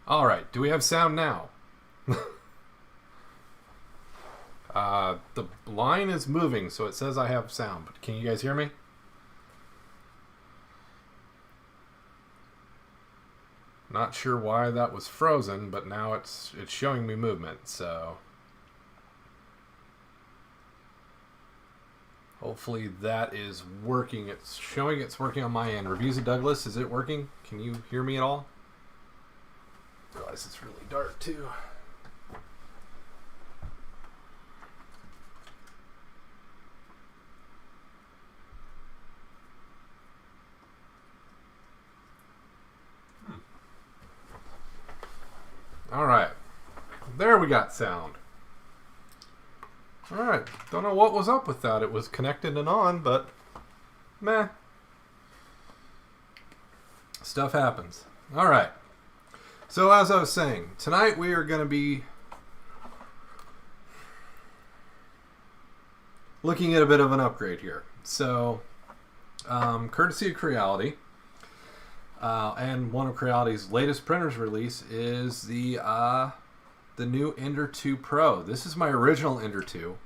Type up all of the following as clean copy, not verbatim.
All right, do we have sound now? The line is moving, so it says I have sound. But can you guys hear me? Not sure why that was frozen, but now it's showing me movement, so hopefully that is working. It's showing it's working on my end. Reviews of Douglas, is it working? Can you hear me at all? I realize it's really dark too. All right, there we got sound. All right, don't know what was up with that. It was connected and on, but meh. Stuff happens. All right. So as I was saying, tonight we are going to be looking at a bit of an upgrade here. So, courtesy of Creality, and one of Creality's latest printers release is the new Ender 2 Pro. This is my original Ender 2.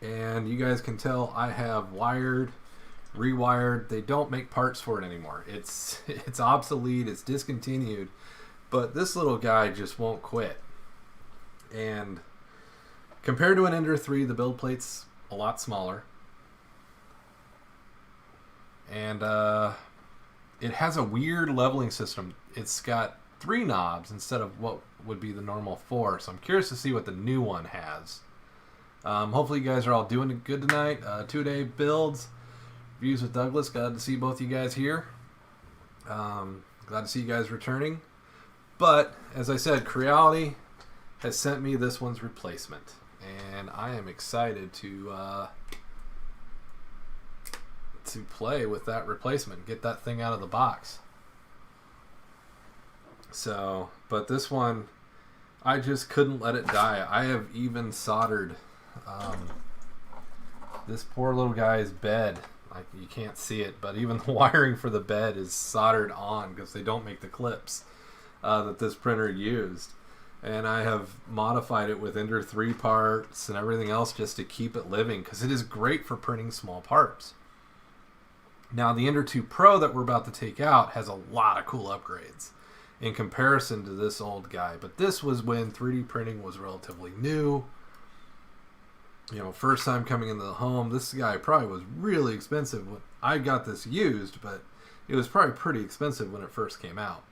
And you guys can tell I have wired, rewired. They don't make parts for it anymore. It's obsolete, it's discontinued. But this little guy just won't quit. And compared to an Ender 3, the build plate's a lot smaller. And it has a weird leveling system. It's got 3 knobs instead of what would be the normal 4. So I'm curious to see what the new one has. Hopefully you guys are all doing good tonight. 2-day builds. Views with Douglas. Glad to see both you guys here. Glad to see you guys returning. But, as I said, Creality has sent me this one's replacement. And I am excited to play with that replacement. Get that thing out of the box. So, but this one, I just couldn't let it die. I have even soldered this poor little guy's bed. Like, you can't see it, but even the wiring for the bed is soldered on because they don't make the clips that this printer used. And I have modified it with Ender 3 parts and everything else just to keep it living because it is great for printing small parts. Now, the Ender 2 Pro that we're about to take out has a lot of cool upgrades in comparison to this old guy. But this was when 3D printing was relatively new. You know, first time coming into the home. This guy probably was really expensive. I got this used, but it was probably pretty expensive when it first came out.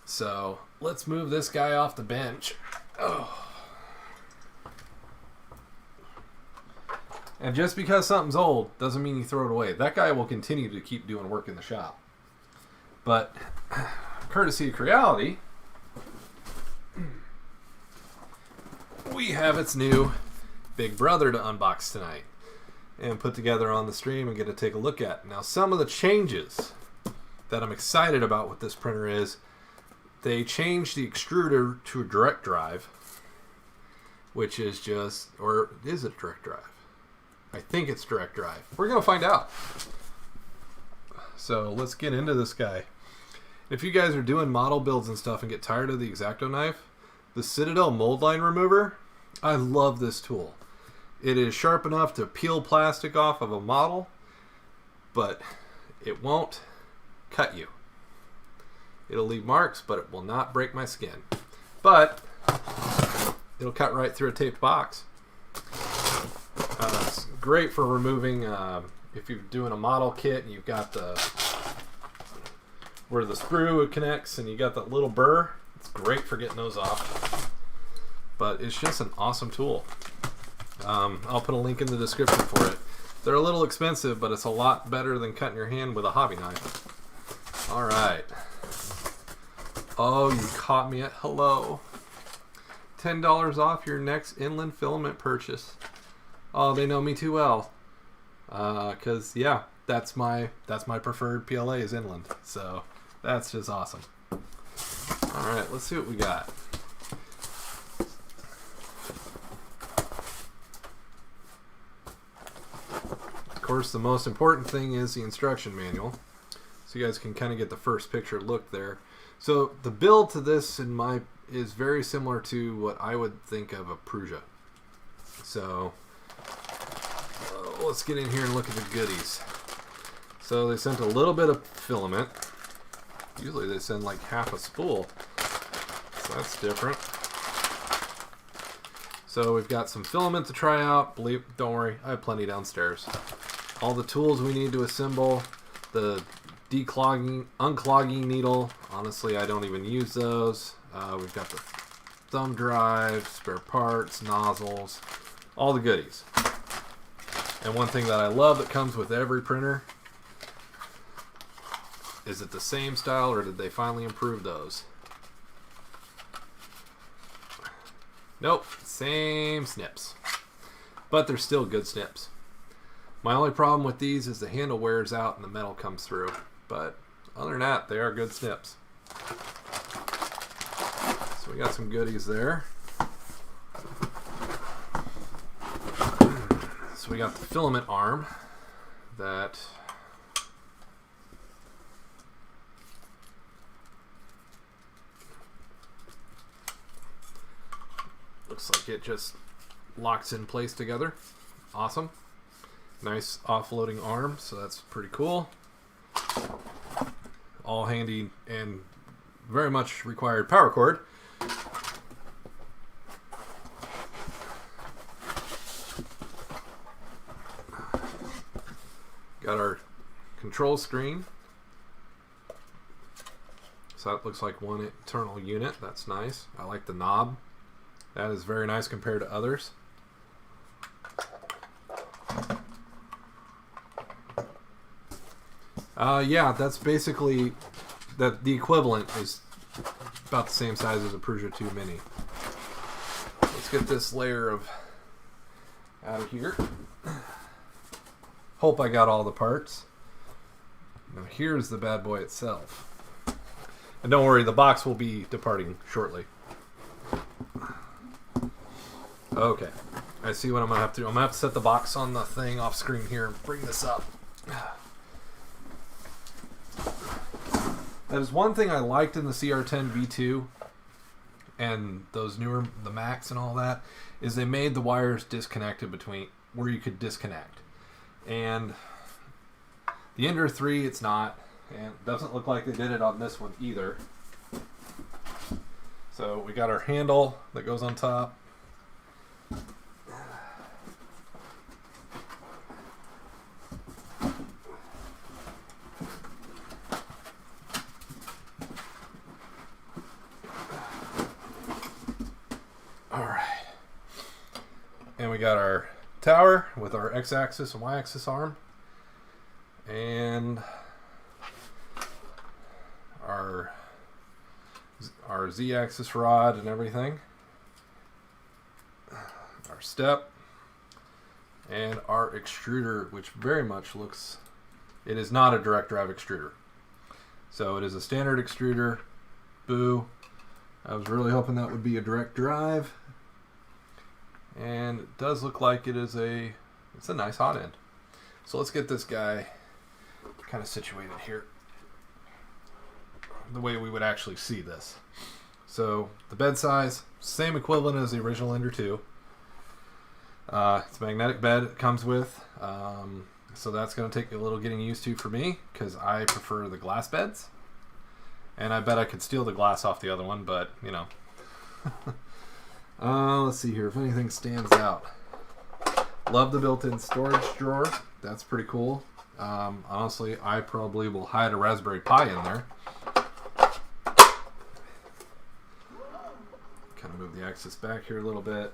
So, let's move this guy off the bench. Oh. And just because something's old doesn't mean you throw it away. That guy will continue to keep doing work in the shop. But, courtesy of Creality, we have its new big brother to unbox tonight and put together on the stream and get to take a look at. Now, some of the changes that I'm excited about with this printer is they changed the extruder to a direct drive, which is just, or is it direct drive? I think it's direct drive. We're going to find out. So let's get into this guy. If you guys are doing model builds and stuff and get tired of the X-Acto knife, the Citadel mold line remover, I love this tool. It is sharp enough to peel plastic off of a model, but it won't cut you. It'll leave marks, but it will not break my skin. But it'll cut right through a taped box. It's great for removing, if you're doing a model kit and you've got where the screw connects and you got that little burr. It's great for getting those off. But it's just an awesome tool. I'll put a link in the description for it. They're a little expensive, but it's a lot better than cutting your hand with a hobby knife. All right. Oh, you caught me at hello. $10 off your next inland filament purchase. Oh, they know me too well. Cause yeah, that's my preferred PLA is inland. So that's just awesome. All right, let's see what we got. Of course, the most important thing is the instruction manual. So you guys can kind of get the first picture look there. So the build to this is very similar to what I would think of a Prusa. So let's get in here and look at the goodies. So they sent a little bit of filament. Usually they send like half a spool. So that's different. So we've got some filament to try out. Don't worry, I have plenty downstairs. All the tools we need to assemble. The unclogging needle. Honestly, I don't even use those. We've got the thumb drive, spare parts, nozzles, all the goodies. And one thing that I love that comes with every printer, is it the same style or did they finally improve those? Nope, same snips. But they're still good snips. My only problem with these is the handle wears out and the metal comes through. But other than that, they are good snips. So we got some goodies there. So we got the filament arm that looks like it just locks in place together. Awesome. Nice offloading arm, so that's pretty cool. All handy and very much required power cord. Got our control screen. So that looks like one internal unit. That's nice. I like the knob. That is very nice compared to others. Yeah, that's basically the equivalent is about the same size as a Prusa 2 Mini. Let's get this layer of out of here. Hope I got all the parts. Now here's the bad boy itself. And don't worry, the box will be departing shortly. Okay, I see what I'm going to have to do. I'm going to have to set the box on the thing off screen here and bring this up. That is one thing I liked in the CR10 V2 and those newer, the Max and all that, is they made the wires disconnected between where you could disconnect. And the Ender 3, it's not, and it doesn't look like they did it on this one either. So we got our handle that goes on top. And we got our tower with our x-axis and y-axis arm, and our z-axis rod and everything, our step, and our extruder, which very much looks, it is not a direct drive extruder. So it is a standard extruder. Boo. I was really hoping that would be a direct drive. And it does look like it's a nice hot end. So let's get this guy kind of situated here the way we would actually see this. So the bed size, same equivalent as the original Ender 2. It's a magnetic bed it comes with. So that's going to take a little getting used to for me because I prefer the glass beds. And I bet I could steal the glass off the other one, but you know. Let's see here if anything stands out. Love the built-in storage drawer. That's pretty cool. Honestly, I probably will hide a Raspberry Pi in there. Kind of move the axis back here a little bit.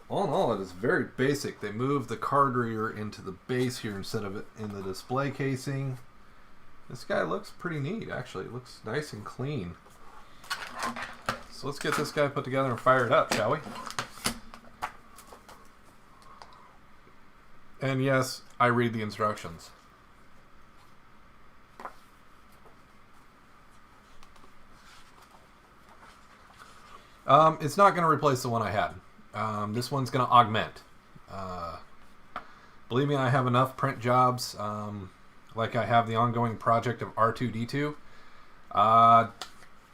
All in all, it is very basic. They moved the card reader into the base here instead of it in the display casing. This guy looks pretty neat, actually. It looks nice and clean. So let's get this guy put together and fire it up, shall we? And yes, I read the instructions. It's not going to replace the one I had. This one's going to augment. Believe me, I have enough print jobs. Like I have the ongoing project of R2-D2.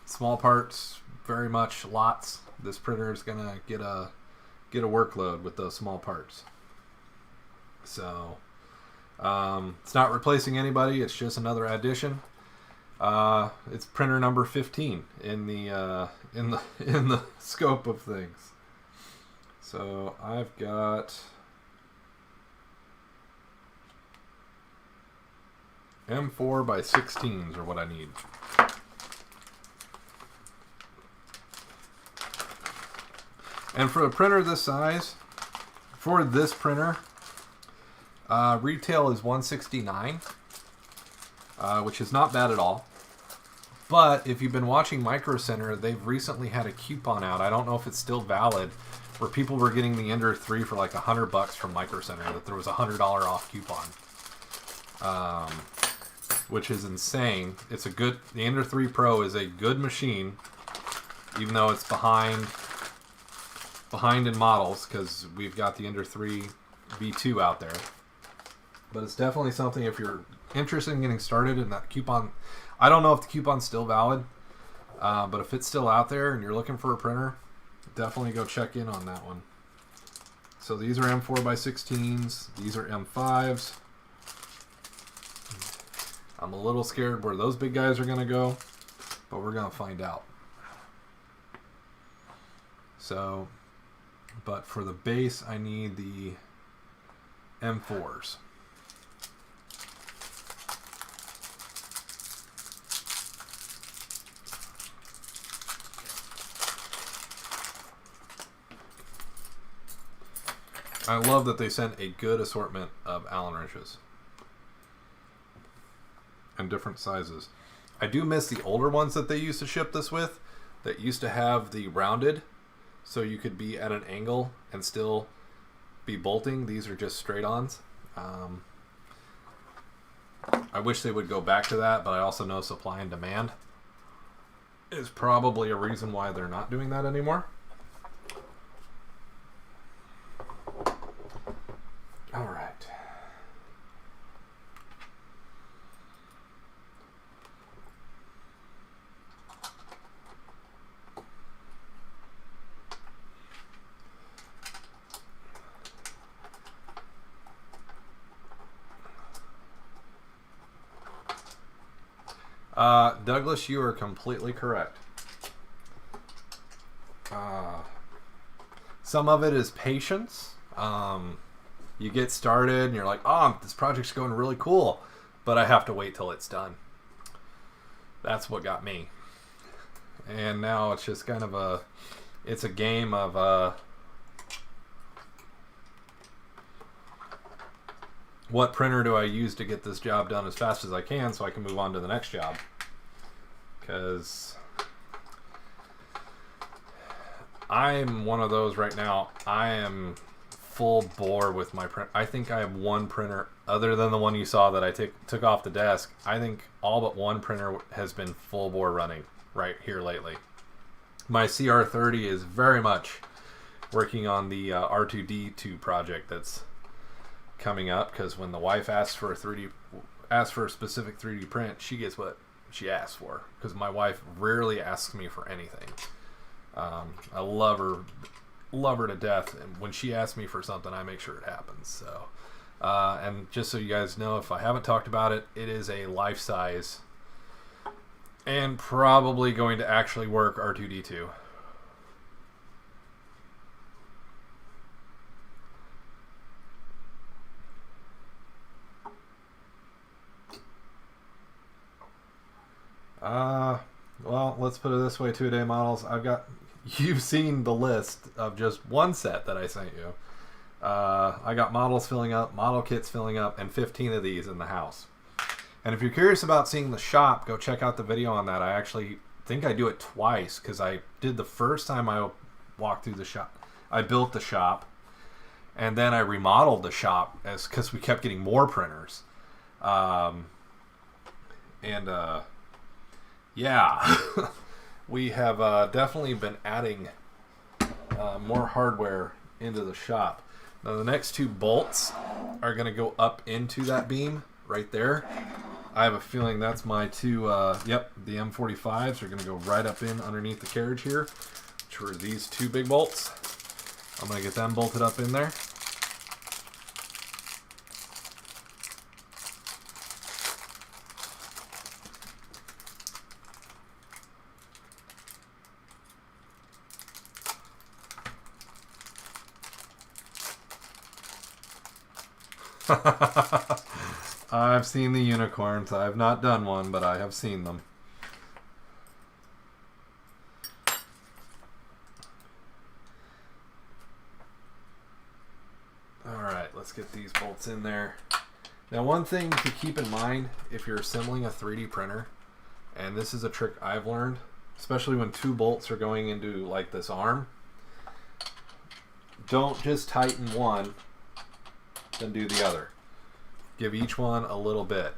small parts, very much lots. This printer is gonna get a workload with those small parts. So it's not replacing anybody. It's just another addition. It's printer number 15 in the scope of things. So I've got M4 by 16s are what I need. And for a printer this size, for this printer, retail is $169, which is not bad at all. But if you've been watching Micro Center, they've recently had a coupon out. I don't know if it's still valid, where people were getting the Ender 3 for like $100 from Micro Center. That there was a $100 off coupon, which is insane. It's a good. The Ender 3 Pro is a good machine, even though it's behind in models because we've got the Ender 3 V2 out there. But it's definitely something if you're interested in getting started in that coupon. I don't know if the coupon's still valid, but if it's still out there and you're looking for a printer, definitely go check in on that one. So these are M4 by 16s. These are M5s. I'm a little scared where those big guys are going to go, but we're going to find out. So, but for the base, I need the M4s. I love that they sent a good assortment of Allen wrenches and different sizes. I do miss the older ones that they used to ship this with, that used to have the rounded, so you could be at an angle and still be bolting. These are just straight-ons. I wish they would go back to that, but I also know supply and demand is probably a reason why they're not doing that anymore. All right. Douglas, you are completely correct. Some of it is patience. You get started and you're like, oh, this project's going really cool, but I have to wait till it's done. That's what got me. And now it's just kind of it's a game of what printer do I use to get this job done as fast as I can so I can move on to the next job. Because I'm one of those right now. I am full bore with my print. I think I have one printer other than the one you saw that I took off the desk. I think all but one printer has been full bore running right here lately. My CR30 is very much working on the R2D2 project that's coming up, because when the wife asks for a specific 3D print, she gets what she asks for, because my wife rarely asks me for anything. I love her to death, and when she asks me for something, I make sure it happens. So and just so you guys know, if I haven't talked about it, it is a life-size and probably going to actually work R2D2. Well, let's put it this way, 2-a-day models. You've seen the list of just one set that I sent you. I got models filling up, model kits filling up, and 15 of these in the house. And if you're curious about seeing the shop, go check out the video on that. I actually think I do it twice, because I did the first time I walked through the shop. I built the shop, and then I remodeled the shop because we kept getting more printers. Yeah, we have definitely been adding more hardware into the shop. Now the next two bolts are going to go up into that beam right there. I have a feeling that's my two, yep, the M45s are going to go right up in underneath the carriage here, which were these two big bolts. I'm going to get them bolted up in there. I've seen the unicorns. I have not done one, but I have seen them. Alright, let's get these bolts in there. Now, one thing to keep in mind if you're assembling a 3D printer, and this is a trick I've learned, especially when two bolts are going into like this arm, don't just tighten one, then do the other. Give each one a little bit.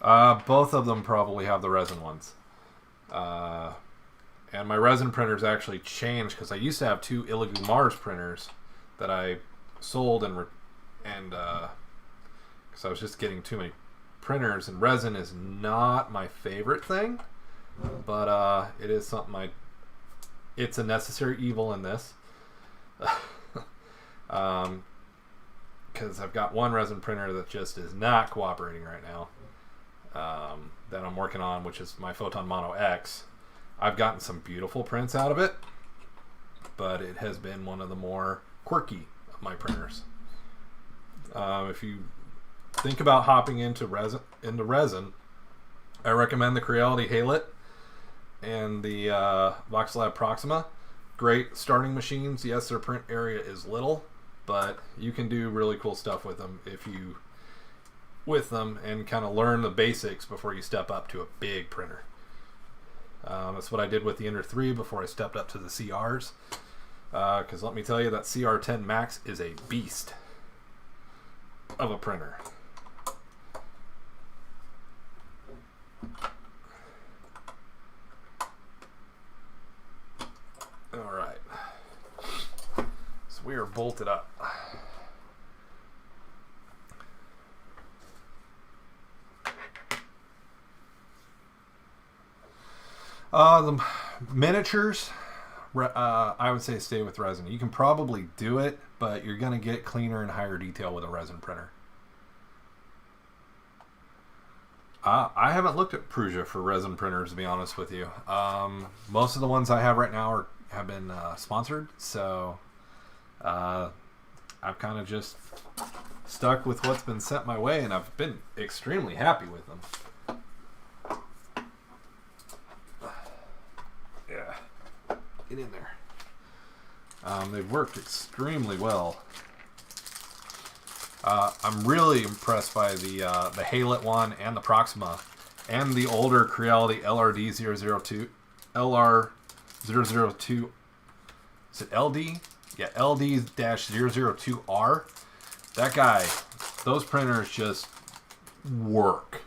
Both of them probably have the resin ones. And my resin printers actually changed because I used to have two Illigu Mars printers that I sold and because I was just getting too many printers, and resin is not my favorite thing, but it is something it's a necessary evil in this. Because I've got one resin printer that just is not cooperating right now, that I'm working on, which is my Photon Mono X. I've gotten some beautiful prints out of it, but it has been one of the more quirky of my printers. If you think about hopping into resin, I recommend the Creality Haylet and the Voxlab Proxima. Great starting machines. Yes, their print area is little, but you can do really cool stuff with them and kind of learn the basics before you step up to a big printer. That's what I did with the Ender 3 before I stepped up to the CRs. Because let me tell you, that CR10 Max is a beast of a printer. Alright. So we are bolted up. The miniatures, I would say stay with resin. You can probably do it, but you're going to get cleaner and higher detail with a resin printer. I haven't looked at Prusa for resin printers, to be honest with you. Most of the ones I have right now have been sponsored, so I've kind of just stuck with what's been sent my way, and I've been extremely happy with them. Get in there. They've worked extremely well. I'm really impressed by the Haylet one and the Proxima and the older Creality LRD002. LR002. Is it LD? Yeah, LD-002R. That guy, those printers just work.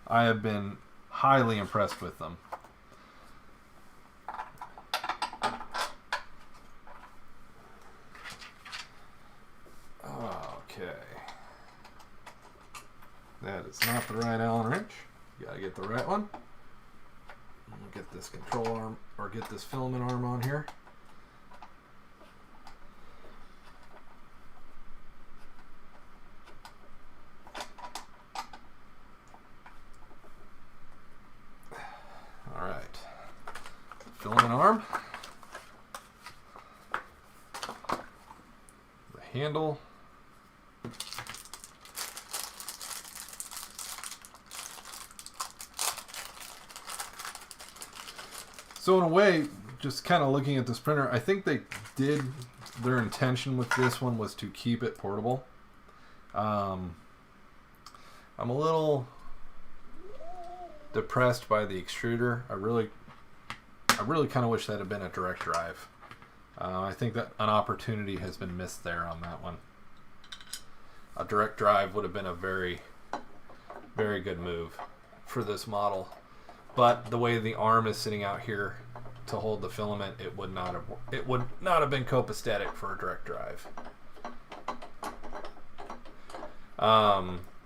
I have been highly impressed with them. That is not the right Allen wrench. You gotta get the right one. I'm gonna get this control arm, or get this filament arm on here. Alright. Filament arm. The handle. So in a way, just kind of looking at this printer, I think their intention with this one was to keep it portable. I'm a little depressed by the extruder. I really kind of wish that had been a direct drive. I think that an opportunity has been missed there on that one. A direct drive would have been a very, very good move for this model. But the way the arm is sitting out here to hold the filament, it would not have been copacetic for a direct drive.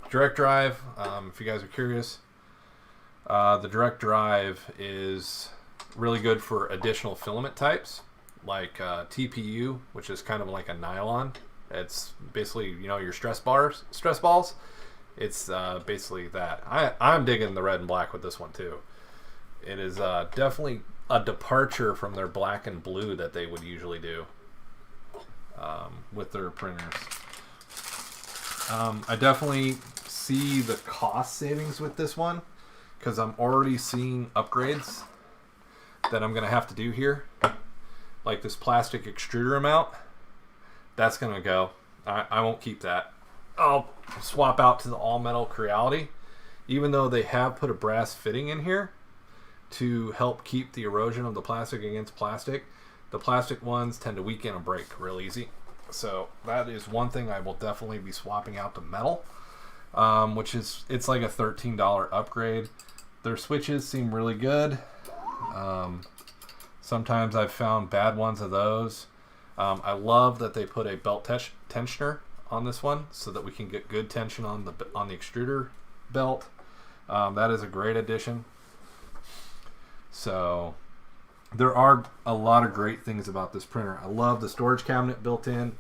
Direct drive, if you guys are curious, the direct drive is really good for additional filament types like TPU, which is kind of like a nylon. It's basically, you know, your stress balls. It's basically that. I'm digging the red and black with this one too. It is definitely a departure from their black and blue that they would usually do with their printers. I definitely see the cost savings with this one because I'm already seeing upgrades that I'm going to have to do here. Like this plastic extruder amount, that's going to go. I won't keep that. I'll swap out to the all metal Creality, even though they have put a brass fitting in here to help keep the erosion of the plastic against plastic. The plastic ones tend to weaken and break real easy. So that is one thing I will definitely be swapping out to metal, which is, it's like a $13 upgrade. Their switches seem really good. Sometimes I've found bad ones of those. I love that they put a belt tensioner on this one so that we can get good tension on the extruder belt. That is a great addition. So there are a lot of great things about this printer. I love the storage cabinet built in.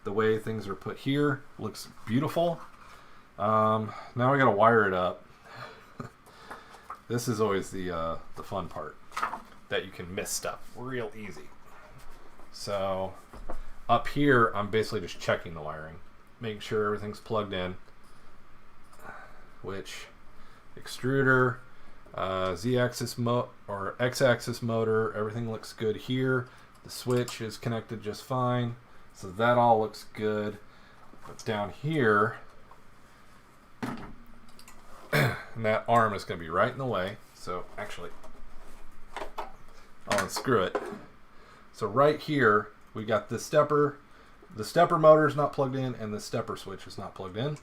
The way things are put here looks beautiful. Now we got to wire it up. This is always the fun part, that you can miss stuff real easy. So up here, I'm basically just checking the wiring, making sure everything's plugged in. Which extruder, Z-axis or X-axis motor, everything looks good here. The switch is connected just fine, so that all looks good. But down here, and that arm is going to be right in the way. So actually, I'll unscrew it. So right here, we got the stepper. The stepper motor is not plugged in, and the stepper switch is not plugged in.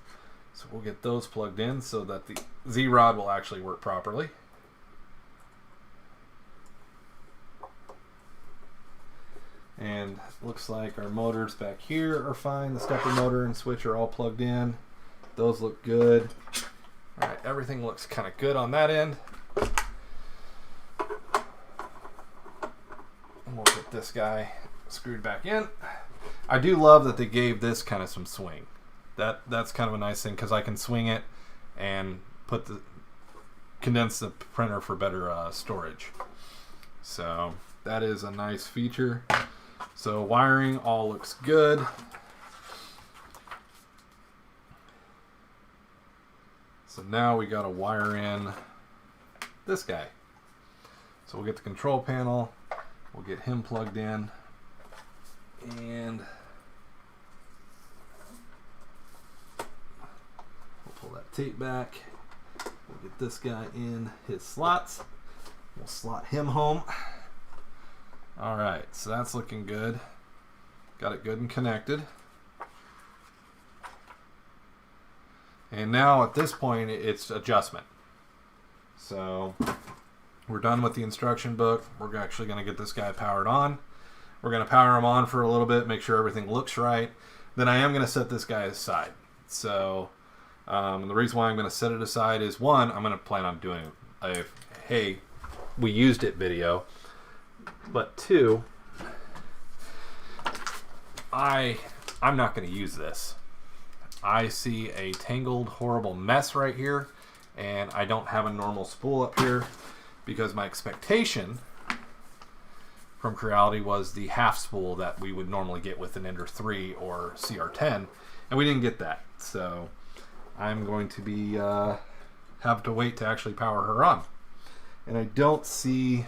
So we'll get those plugged in so that the Z-rod will actually work properly. And looks like our motors back here are fine. The stepper motor and switch are all plugged in. Those look good. All right, everything looks kind of good on that end. And we'll get this guy screwed back in. I do love that they gave this kind of some swing. That's kind of a nice thing because I can swing it and condense the printer for better storage. So that is a nice feature. So wiring all looks good. So now we got to wire in this guy. So we'll get the control panel. We'll get him plugged in. And we'll pull that tape back. We'll get this guy in his slots. We'll slot him home. All right, so that's looking good. Got it good and connected. And now at this point, it's adjustment. So we're done with the instruction book. We're actually going to get this guy powered on. We're going to power him on for a little bit, make sure everything looks right. Then I am going to set this guy aside. So the reason why I'm going to set it aside is, one, I'm going to plan on doing a, hey, we used it video. But two, I'm not going to use this. I see a tangled, horrible mess right here, and I don't have a normal spool up here because my expectation from Creality was the half spool that we would normally get with an Ender 3 or CR10, and we didn't get that. So I'm going to be have to wait to actually power her on. And I don't see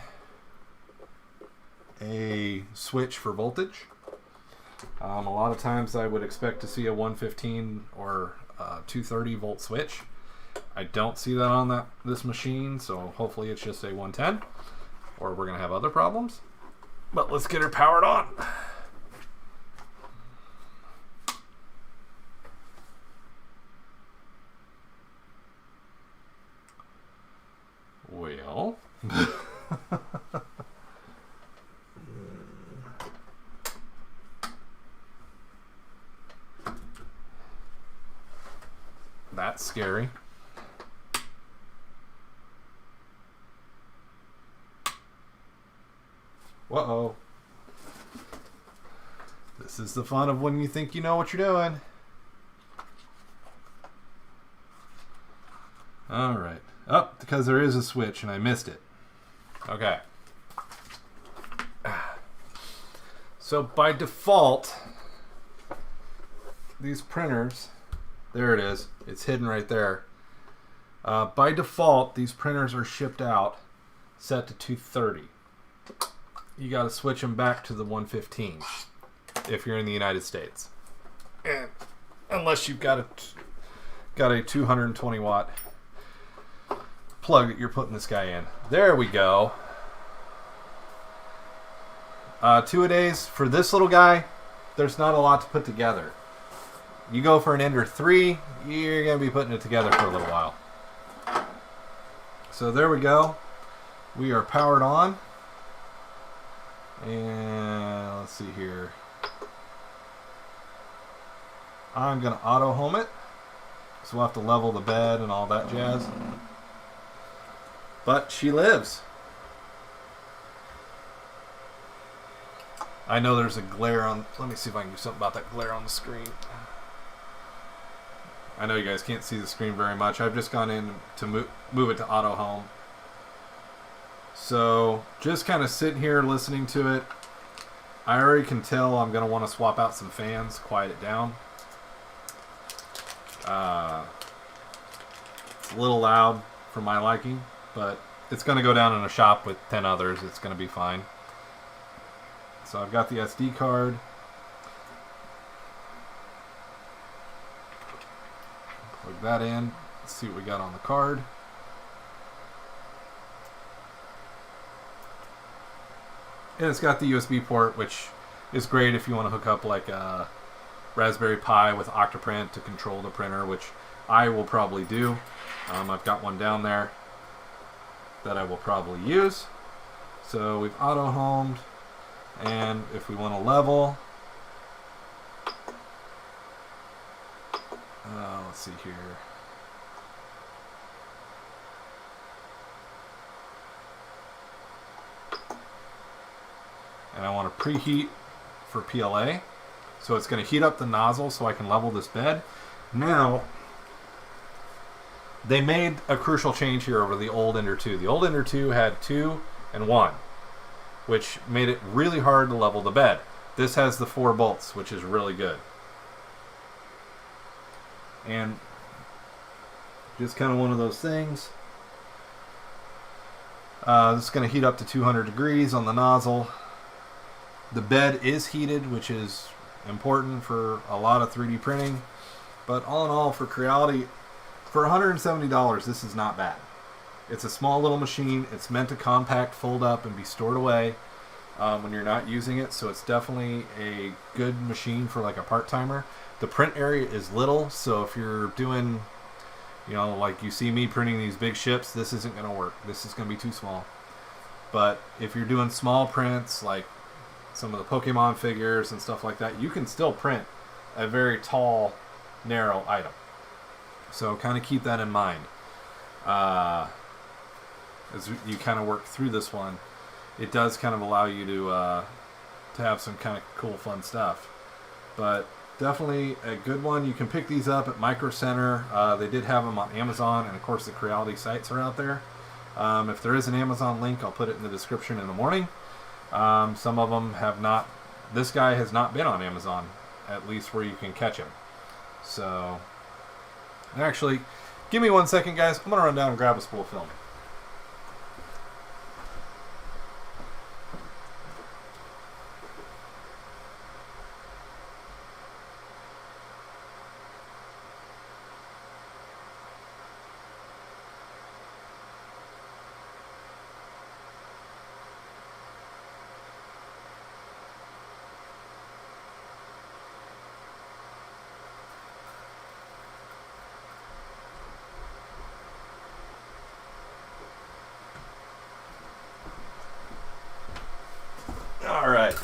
a switch for voltage. A lot of times I would expect to see a 115 or 230 volt switch. I don't see that on this machine, so hopefully it's just a 110, or we're going to have other problems. But let's get her powered on. Well... that scary. Whoa. This is the fun of when you think you know what you're doing. Alright. Oh, because there is a switch and I missed it. Okay. So by default, these printers, there it is. It's hidden right there. By default, these printers are shipped out set to 230. You got to switch them back to the 115 if you're in the United States, and unless you've got a 220 watt plug that you're putting this guy in. There we go. 2-a-days for this little guy. There's not a lot to put together. You go for an Ender 3, you're gonna be putting it together for a little while. So there we go. We are powered on. And let's see here. I'm going to auto home it. So we'll have to level the bed and all that jazz. But she lives. I know there's a glare on... Let me see if I can do something about that glare on the screen. I know you guys can't see the screen very much. I've just gone in to move it to auto home. So just kind of sitting here listening to it. I already can tell I'm going to want to swap out some fans, quiet it down. It's a little loud for my liking, but it's going to go down in a shop with 10 others. It's going to be fine. So I've got the SD card. Plug that in. Let's see what we got on the card. And it's got the USB port, which is great if you want to hook up like a Raspberry Pi with Octoprint to control the printer, which I will probably do. I've got one down there that I will probably use. So we've auto-homed, and if we want to level, let's see here. And I want to preheat for PLA. So it's going to heat up the nozzle so I can level this bed. Now, they made a crucial change here over the old Ender 2. The old Ender 2 had 2 and 1, which made it really hard to level the bed. This has the 4 bolts, which is really good. And just kind of one of those things. This is going to heat up to 200 degrees on the nozzle. The bed is heated, which is important for a lot of 3D printing. But all in all, for Creality, for $170, this is not bad. It's a small little machine. It's meant to compact, fold up, and be stored away when you're not using it. So it's definitely a good machine for like a part-timer. The print area is little, so if you're doing, you know, like you see me printing these big ships, this isn't going to work. This is going to be too small. But if you're doing small prints, like some of the Pokemon figures and stuff like that, you can still print a very tall, narrow item. So kind of keep that in mind. As you kind of work through this one, it does kind of allow you to have some kind of cool, fun stuff. But definitely a good one. You can pick these up at Micro Center. They did have them on Amazon, and of course the Creality sites are out there. If there is an Amazon link, I'll put it in the description in the morning. Some of them have not. This guy has not been on Amazon, at least where you can catch him. So, actually, give me 1 second, guys. I'm going to run down and grab a spool of film. Alright.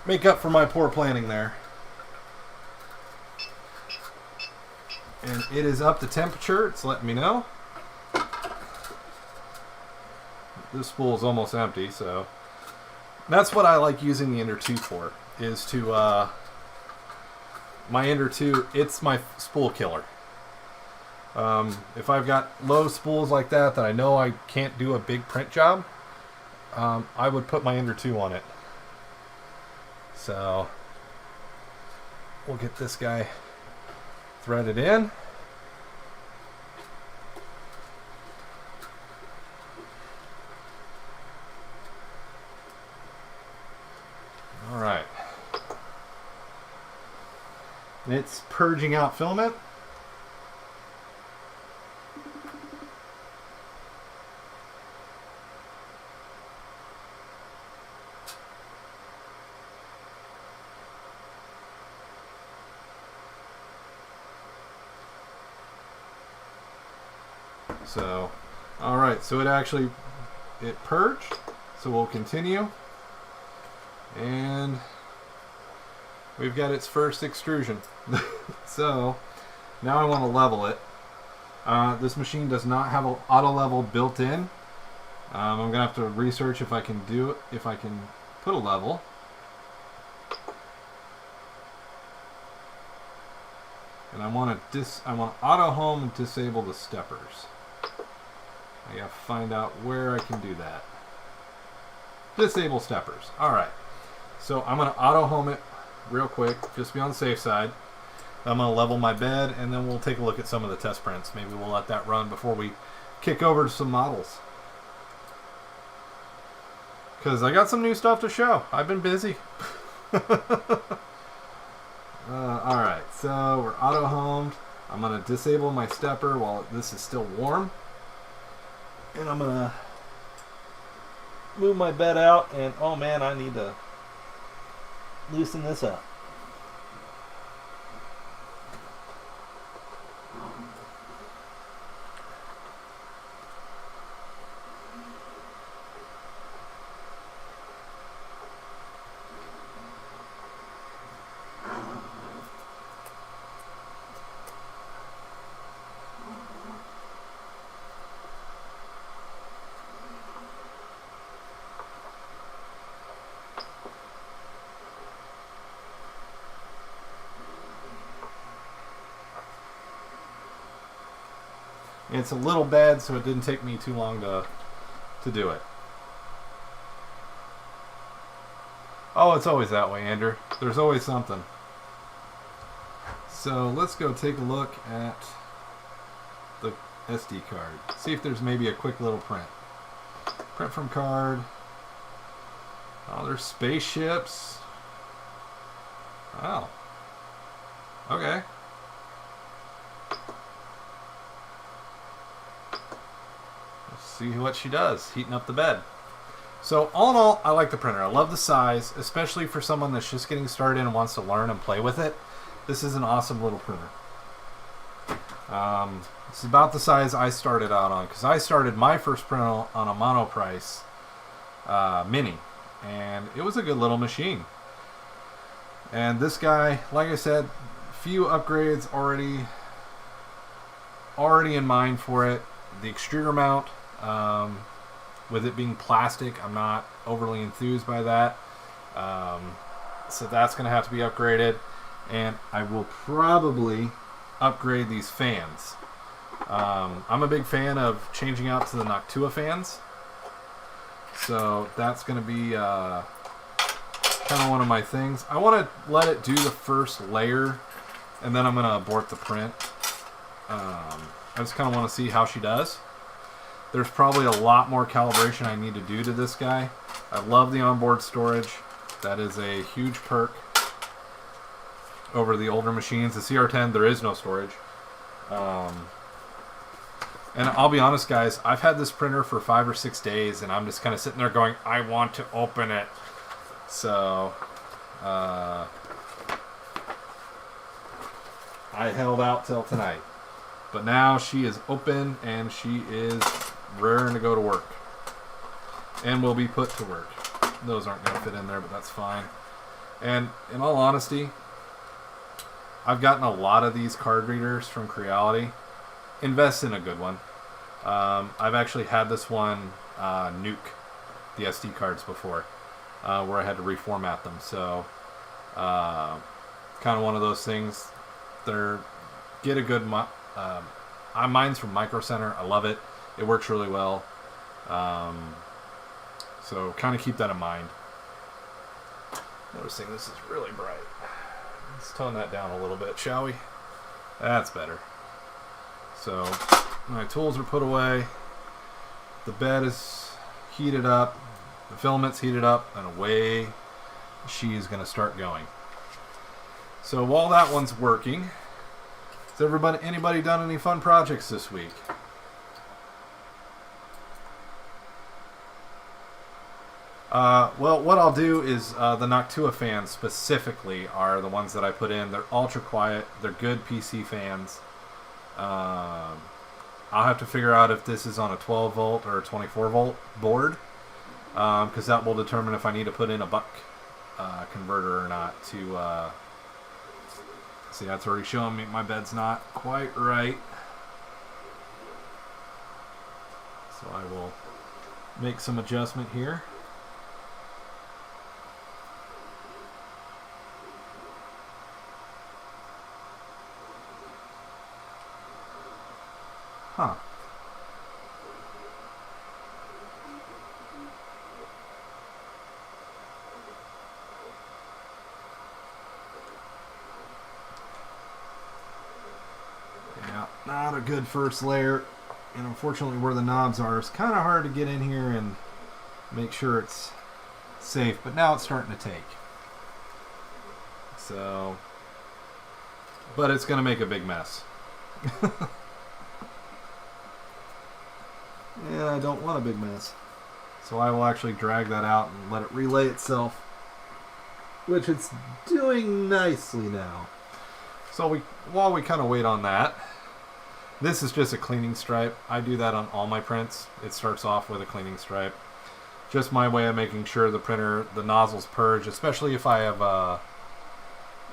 Make up for my poor planning there. And it is up to temperature. It's letting me know. This spool is almost empty, so that's what I like using the Ender 2 for, is to, my Ender 2, it's my spool killer. If I've got low spools like that I know I can't do a big print job, I would put my Ender 2 on it. So we'll get this guy threaded in. All right. It's purging out filament. So, all right, so it purged, so we'll continue. And we've got its first extrusion. So, now I want to level it. This machine does not have an auto level built in. I'm going to have to research if I can do it, if I can put a level. And I want to auto home and disable the steppers. I gotta find out where I can do that. Disable steppers. Alright. So I'm gonna auto home it real quick, just to be on the safe side. I'm gonna level my bed and then we'll take a look at some of the test prints. Maybe we'll let that run before we kick over to some models. Because I got some new stuff to show. I've been busy. Alright, so we're auto homed. I'm gonna disable my stepper while this is still warm. And I'm going to move my bed out, and oh man, I need to loosen this up. It's a little bad, so it didn't take me too long to do it. Oh, it's always that way, Andrew. There's always something. So let's go take a look at the SD card. See if there's maybe a quick little print. Print from card. Oh, there's spaceships. Oh. Okay. See what she does, heating up the bed. So all in all, I like the printer. I love the size, especially for someone that's just getting started and wants to learn and play with it. This is an awesome little printer. It's about the size I started out on, because I started my first printer on a Monoprice Mini, and it was a good little machine. And this guy, like I said, few upgrades already in mind for it. The extruder mount, with it being plastic, I'm not overly enthused by that. So that's going to have to be upgraded. And I will probably upgrade these fans. I'm a big fan of changing out to the Noctua fans. So that's going to be kind of one of my things. I want to let it do the first layer, and then I'm going to abort the print. I just kind of want to see how she does. There's probably a lot more calibration I need to do to this guy. I love the onboard storage. That is a huge perk over the older machines. The CR10, there is no storage. And I'll be honest, guys, I've had this printer for 5 or 6 days, and I'm just kind of sitting there going, I want to open it. So, I held out till tonight. But now she is open, and she is raring to go to work. And will be put to work. Those aren't going to fit in there, but that's fine. And in all honesty, I've gotten a lot of these card readers from Creality. Invest in a good one. I've actually had this one nuke the SD cards before, where I had to reformat them. So, kind of one of those things. Get a good. Mine's from Micro Center. I love it. It works really well. So kind of keep that in mind. Noticing this is really bright. Let's tone that down a little bit, shall we? That's better. So my tools are put away. The bed is heated up. The filament's heated up, and away she's going to start going. So while that one's working, has anybody done any fun projects this week? Well, what I'll do is the Noctua fans specifically are the ones that I put in. They're ultra quiet. They're good PC fans. I'll have to figure out if this is on a 12 volt or a 24 volt board, because that will determine if I need to put in a buck converter or not to... See, that's already showing me my bed's not quite right. So I will make some adjustment here. Huh. Yeah, not a good first layer. And unfortunately where the knobs are, it's kind of hard to get in here and make sure it's safe. But now it's starting to take. So, but it's going to make a big mess. And I don't want a big mess. So I will actually drag that out and let it relay itself, which it's doing nicely now. So while we kind of wait on that, this is just a cleaning stripe. I do that on all my prints. It starts off with a cleaning stripe. Just my way of making sure the nozzle's purged, especially if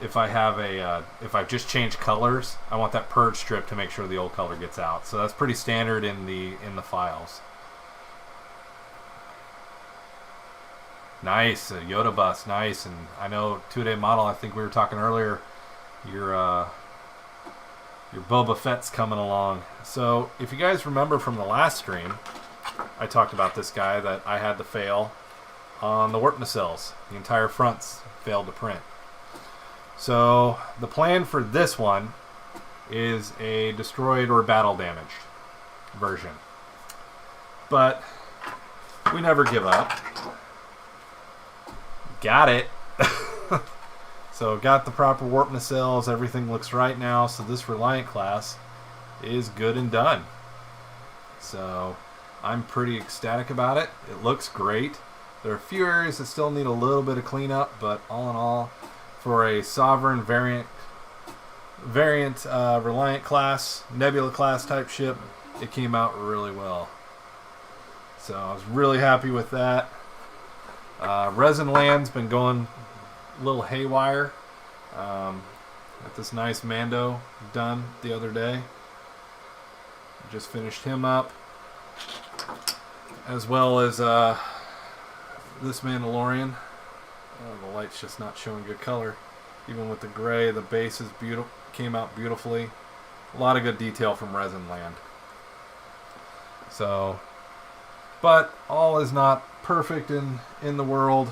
if I've just changed colors, I want that purge strip to make sure the old color gets out. So that's pretty standard in the files. Nice, a Yoda bus, nice. And I know 2-day model, I think we were talking earlier, your Boba Fett's coming along. So if you guys remember from the last stream, I talked about this guy that I had to fail on the warp nacelles. The entire fronts failed to print. So the plan for this one is a destroyed or battle damaged version. But we never give up. Got it. So got the proper warp nacelles. Everything looks right now. So this Reliant class is good and done. So I'm pretty ecstatic about it. It looks great. There are a few areas that still need a little bit of cleanup, but all in all, for a Sovereign variant Reliant class, Nebula class type ship, it came out really well. So I was really happy with that. Resin land's been going a little haywire. Got this nice Mando done the other day. Just finished him up, as well as this Mandalorian. The light's just not showing good color. Even with the gray, the base is beautiful. Came out beautifully. A lot of good detail from Resin Land. So, but all is not perfect in the world.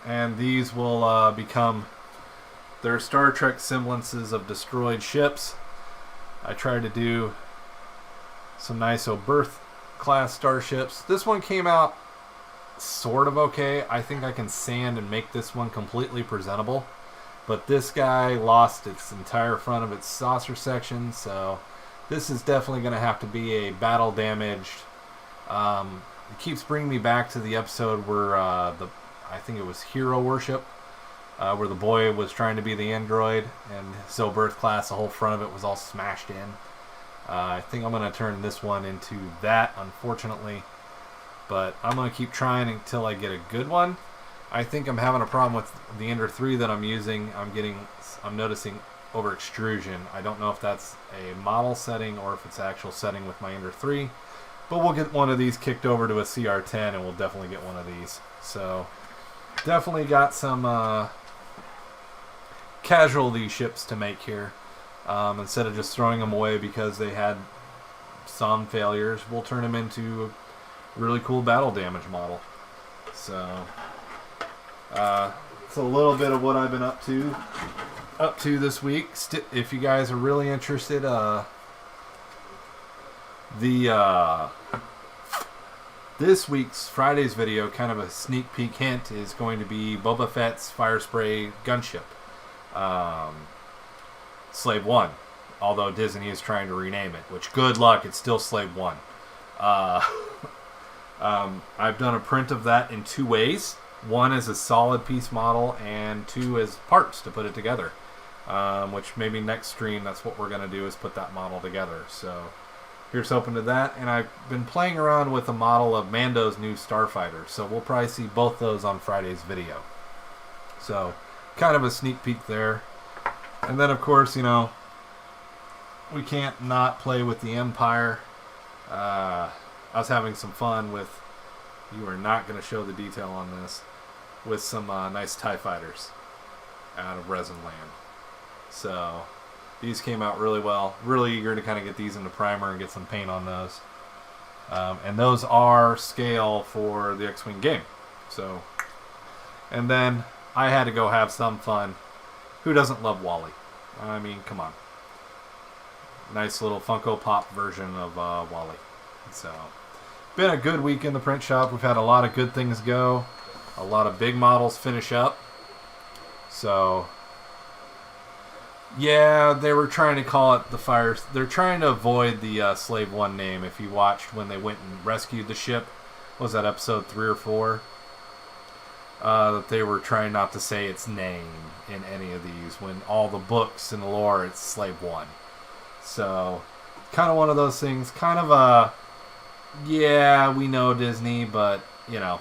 And these will become their Star Trek semblances of destroyed ships. I tried to do some nice Oberth class starships. This one came out sort of okay. I think I can sand and make this one completely presentable, but this guy lost its entire front of its saucer section, so this is definitely going to have to be a battle damaged. It keeps bringing me back to the episode where I think it was Hero Worship, where the boy was trying to be the android, and so Birth class, the whole front of it was all smashed in. I think I'm going to turn this one into that, unfortunately. But I'm going to keep trying until I get a good one. I think I'm having a problem with the Ender 3 that I'm using. I'm noticing over extrusion. I don't know if that's a model setting or if it's actual setting with my Ender 3. But we'll get one of these kicked over to a CR10 and we'll definitely get one of these. So definitely got some casualty ships to make here. Instead of just throwing them away because they had some failures, we'll turn them into a really cool battle damage model. So it's a little bit of what I've been up to this week. If you guys are really interested, this week's Friday's video, kind of a sneak peek hint, is going to be Boba Fett's Fire Spray gunship, Slave 1. Although Disney is trying to rename it, which good luck, it's still Slave 1. I've done a print of that in 2 ways. One is a solid piece model, and 2 is parts to put it together. Which maybe next stream, that's what we're going to do, is put that model together. So here's hoping to that. And I've been playing around with a model of Mando's new Starfighter. So we'll probably see both those on Friday's video. So kind of a sneak peek there. And then, of course, you know, we can't not play with the Empire. I was having some fun with, you are not going to show the detail on this, with some nice TIE fighters out of Resin Land. So these came out really well. Really eager to kind of get these into primer and get some paint on those. And those are scale for the X-Wing game. So, and then I had to go have some fun. Who doesn't love Wally? I mean, come on. Nice little Funko Pop version of Wally. So, been a good week in the print shop. We've had a lot of good things go. A lot of big models finish up. So, yeah, they were trying to call it the Fire. They're trying to avoid the Slave 1 name. If you watched when they went and rescued the ship, was that episode 3 or 4? That they were trying not to say its name in any of these, when all the books and lore, it's Slave 1. So, kind of one of those things. Kind of a, yeah, we know Disney, but, you know,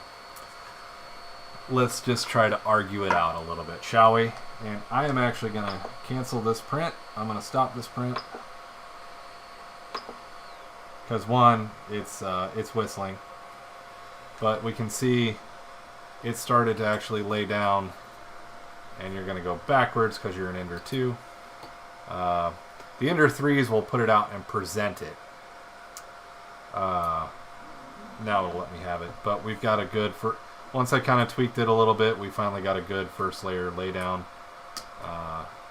let's just try to argue it out a little bit, shall we? And I am actually going to cancel this print. I'm going to stop this print. Because one, it's whistling. But we can see it started to actually lay down. And you're going to go backwards because you're in Ender 2. The Ender 3s will put it out and present it. Now it'll let me have it. But we've got a good... Once I kind of tweaked it a little bit, we finally got a good first layer lay down.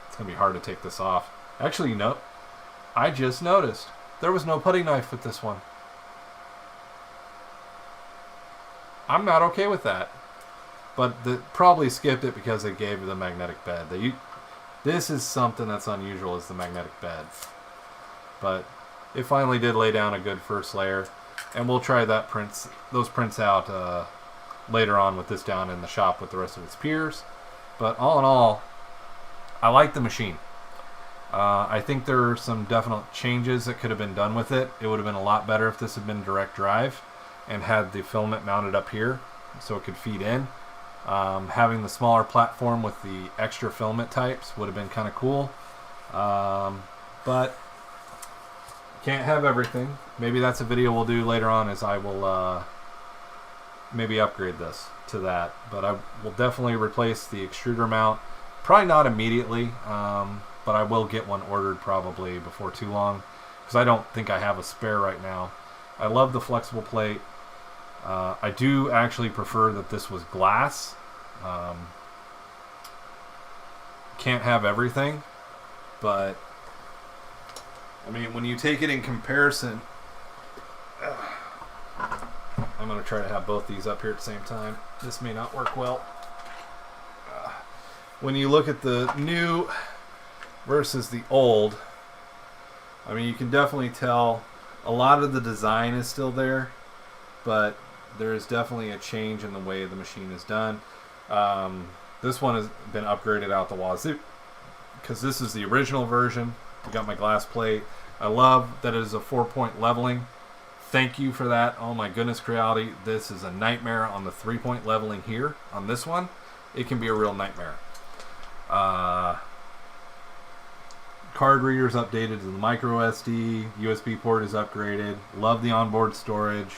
It's going to be hard to take this off. Actually, no. I just noticed. There was no putty knife with this one. I'm not okay with that. But they probably skipped it because they gave the magnetic bed. This is something that's unusual, is the magnetic bed. But it finally did lay down a good first layer. And we'll try those prints out later on with this down in the shop with the rest of its peers. But all in all, I like the machine. I think there are some definite changes that could have been done with it. It would have been a lot better if this had been direct drive and had the filament mounted up here so it could feed in. Having the smaller platform with the extra filament types would have been kind of cool. But can't have everything. Maybe that's a video we'll do later on, as I will maybe upgrade this to that. But I will definitely replace the extruder mount. Probably not immediately, but I will get one ordered probably before too long, because I don't think I have a spare right now. I love the flexible plate. I do actually prefer that this was glass. Can't have everything, but I mean, when you take it in comparison, I'm going to try to have both these up here at the same time. This may not work well. When you look at the new versus the old, I mean, you can definitely tell a lot of the design is still there, but there is definitely a change in the way the machine is done. This one has been upgraded out the wazoo, because this is the original version. I got my glass plate. I love that it is a 4-point leveling thank you for that. Oh my goodness, Creality. This is a nightmare on the 3-point leveling here. On this one, it can be a real nightmare. Card reader's updated to the micro SD. USB port is upgraded. Love the onboard storage.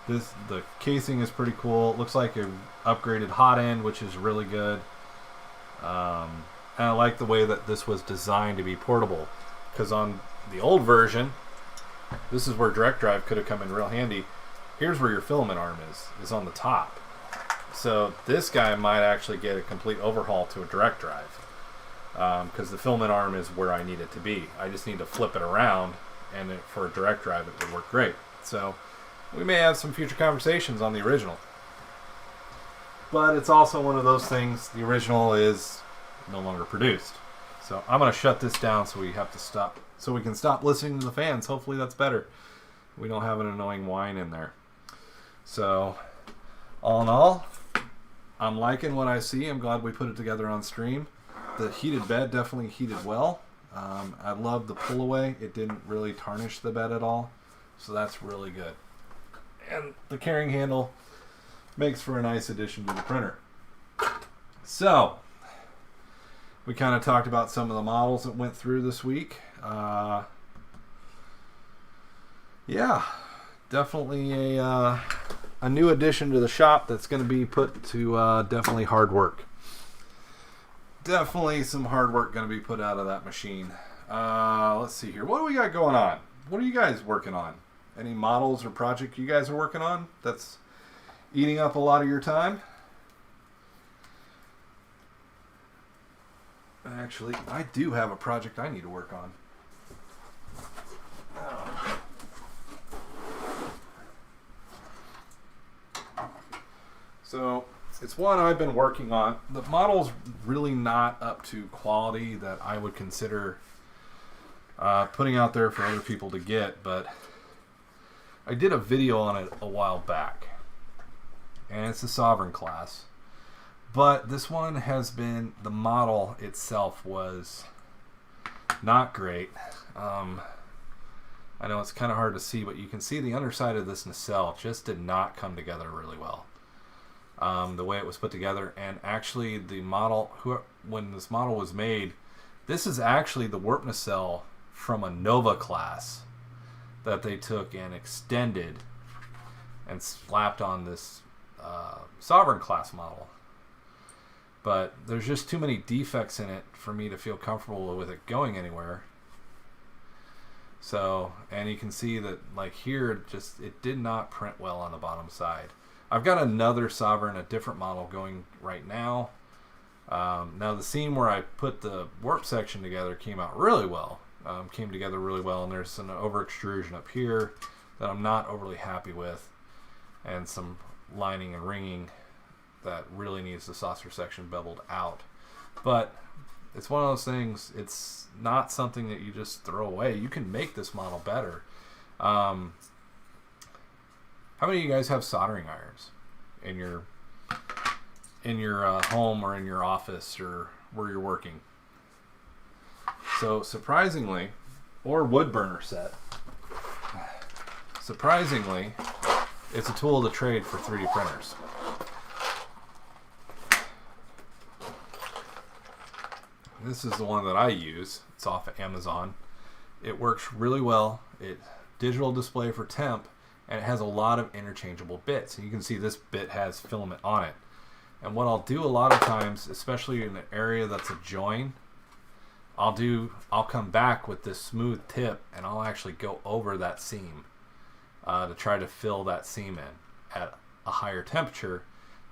The casing is pretty cool. It looks like an upgraded hot end, which is really good. And I like the way that this was designed to be portable, because on the old version, this is where direct drive could have come in real handy. Here's where your filament arm is on the top. So this guy might actually get a complete overhaul to a direct drive, because the filament arm is where I need it to be. I just need to flip it around, and for a direct drive it would work great. So we may have some future conversations on the original. But it's also one of those things, the original is no longer produced. So I'm going to shut this down so we have to stop, so we can stop listening to the fans. Hopefully that's better. We don't have an annoying whine in there. So all in all, I'm liking what I see. I'm glad we put it together on stream. The heated bed definitely heated well. I love the pull away. It didn't really tarnish the bed at all. So that's really good. And the carrying handle makes for a nice addition to the printer. So we kind of talked about some of the models that went through this week. Yeah, definitely a new addition to the shop that's going to be put to definitely hard work. Definitely some hard work going to be put out of that machine. Let's see here. What do we got going on? What are you guys working on? Any models or project you guys are working on that's eating up a lot of your time? Actually, I do have a project I need to work on. So it's one I've been working on. The model's really not up to quality that I would consider putting out there for other people to get, but I did a video on it a while back, and it's the Sovereign class. But this one has been, the model itself was not great. I know it's kind of hard to see, but you can see the underside of this nacelle just did not come together really well. The way it was put together, and actually the model, when this model was made, this is actually the warp nacelle from a Nova class that they took and extended and slapped on this Sovereign class model. But there's just too many defects in it for me to feel comfortable with it going anywhere. So, and you can see that like here, it did not print well on the bottom side. I've got another Sovereign, a different model going right now. Now the seam where I put the warp section together came out really well. Came together really well, and there's an over extrusion up here that I'm not overly happy with, and some lining and ringing that really needs the saucer section beveled out. But it's one of those things, it's not something that you just throw away. You can make this model better. How many of you guys have soldering irons in your home or in your office or where you're working? So surprisingly, or wood burner set, surprisingly, it's a tool of the trade for 3D printers. This is the one that I use. It's off of Amazon. It works really well. It's digital display for temp, and it has a lot of interchangeable bits. And you can see this bit has filament on it. And what I'll do a lot of times, especially in an area that's a join, I'll come back with this smooth tip and I'll actually go over that seam to try to fill that seam in at a higher temperature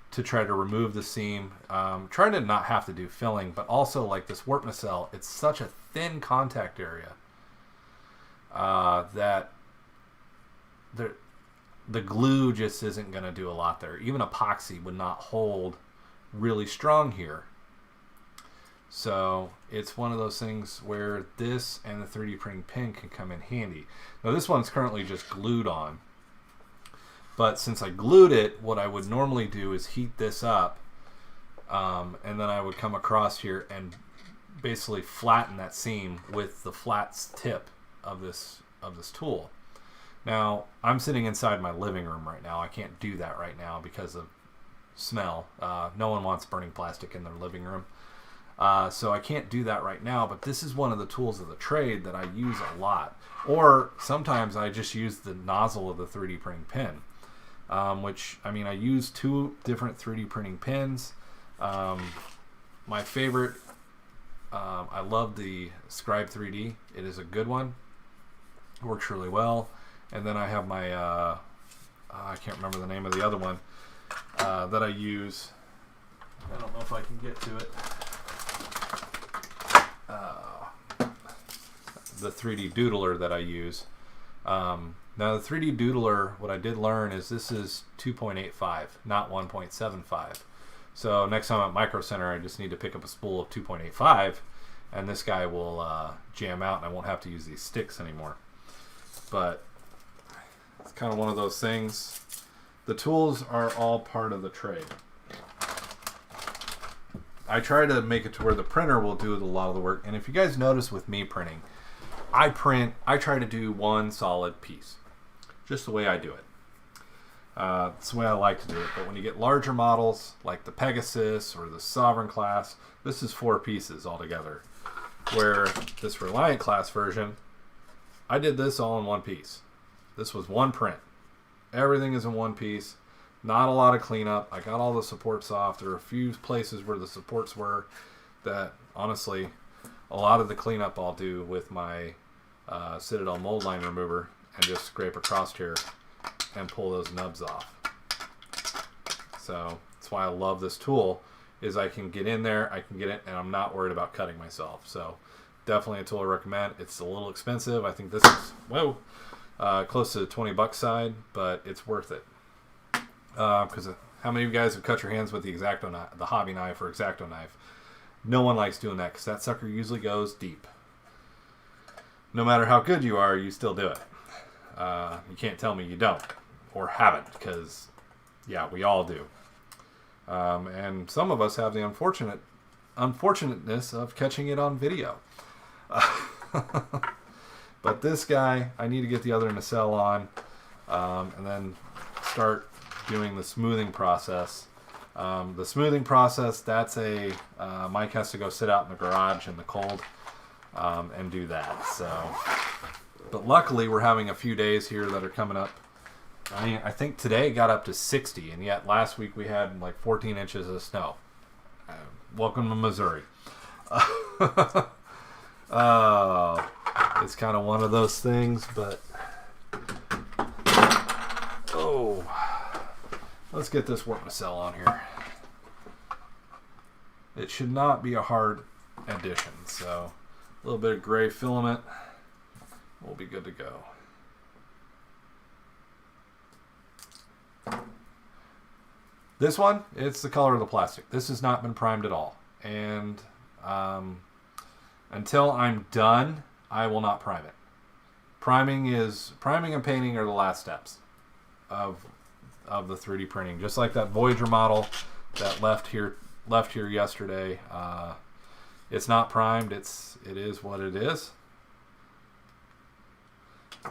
to try to remove the seam. Trying to not have to do filling, but also like this warp nacelle, it's such a thin contact area that the glue just isn't going to do a lot there. Even epoxy would not hold really strong here. So it's one of those things where this and the 3D printing pin can come in handy. Now this one's currently just glued on, but since I glued it, what I would normally do is heat this up, and then I would come across here and basically flatten that seam with the flat tip of this of this tool. Now, I'm sitting inside my living room right now. I can't do that right now because of smell. No one wants burning plastic in their living room. So I can't do that right now, but this is one of the tools of the trade that I use a lot. Or sometimes I just use the nozzle of the 3D printing pen, which, I mean, I use 2 different 3D printing pens. My favorite, I love the Scribe 3D. It is a good one. It works really well. And then I have my, I can't remember the name of the other one that I use. I don't know if I can get to it. The 3D Doodler that I use. Now the 3D Doodler, what I did learn is this is 2.85, not 1.75. So next time at Micro Center, I just need to pick up a spool of 2.85, and this guy will jam out, and I won't have to use these sticks anymore. But it's kind of one of those things. The tools are all part of the trade. I try to make it to where the printer will do a lot of the work. And if you guys notice with me printing, I try to do one solid piece. Just the way I do it. It's the way I like to do it. But when you get larger models, like the Pegasus or the Sovereign class, this is 4 pieces altogether. Where this Reliant class version, I did this all in one piece. This was one print. Everything is in one piece. Not a lot of cleanup. I got all the supports off. There are a few places where the supports were that, honestly, a lot of the cleanup I'll do with my Citadel mold line remover and just scrape across here and pull those nubs off. So that's why I love this tool, is I can get in there, I can get it, and I'm not worried about cutting myself. So definitely a tool I recommend. It's a little expensive. I think this is, close to the 20 bucks side, but it's worth it. Because how many of you guys have cut your hands with the X-Acto knife, the hobby knife or X-Acto knife? No one likes doing that because that sucker usually goes deep. No matter how good you are, you still do it. You can't tell me you don't or haven't, because yeah, we all do. And some of us have the unfortunateness of catching it on video. But this guy, I need to get the other nacelle on, and then start doing the smoothing process. The smoothing process, that's Mike has to go sit out in the garage in the cold and do that. So, but luckily we're having a few days here that are coming up. I think today got up to 60, and yet last week we had like 14 inches of snow. Welcome to Missouri. It's kind of one of those things, but let's get this warp nacelle on here. It should not be a hard addition, so a little bit of gray filament, we'll be good to go. This one, it's the color of the plastic. This has not been primed at all, and until I'm done, I will not prime it. Priming and painting are the last steps of the 3D printing. Just like that Voyager model that left here yesterday. It's not primed. It is what it is.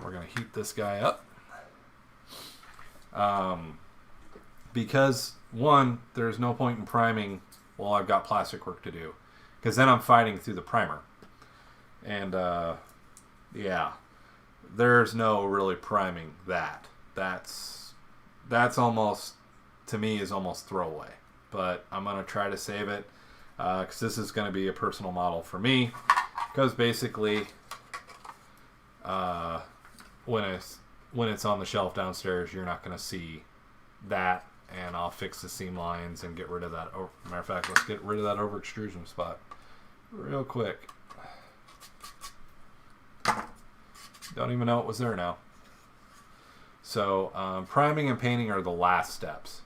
We're gonna heat this guy up. Because one, there's no point in priming while I've got plastic work to do, because then I'm fighting through the primer. And yeah, there's no really priming that. That's almost, to me, is almost throwaway. But I'm gonna try to save it because this is gonna be a personal model for me. Because basically, when it's on the shelf downstairs, you're not gonna see that, and I'll fix the seam lines and get rid of that. Oh, matter of fact, let's get rid of that over extrusion spot real quick. Don't even know it was there now. So priming and painting are the last steps.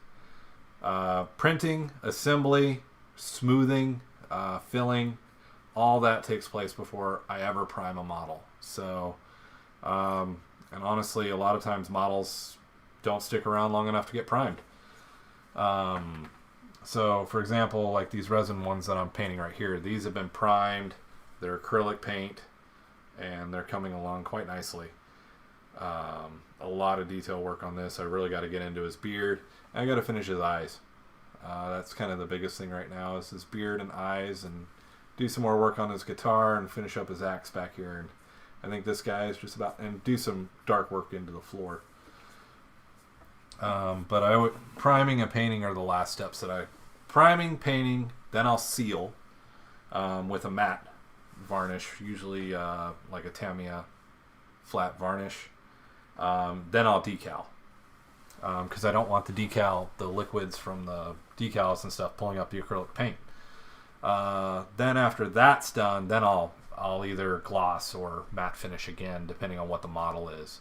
Printing, assembly, smoothing, filling, all that takes place before I ever prime a model. So, and honestly, a lot of times models don't stick around long enough to get primed. So, for example, like these resin ones that I'm painting right here, these have been primed. They're acrylic paint, and they're coming along quite nicely. A lot of detail work on this. I really got to get into his beard. I got to finish his eyes. That's kind of the biggest thing right now is his beard and eyes, and do some more work on his guitar and finish up his axe back here. And I think this guy is just about, and do some dark work into the floor. But priming and painting are the last steps that priming, painting, then I'll seal with a matte varnish, usually like a Tamiya flat varnish. Then I'll decal, because I don't want the liquids from the decals and stuff pulling up the acrylic paint. Then after that's done, then I'll either gloss or matte finish again, depending on what the model is,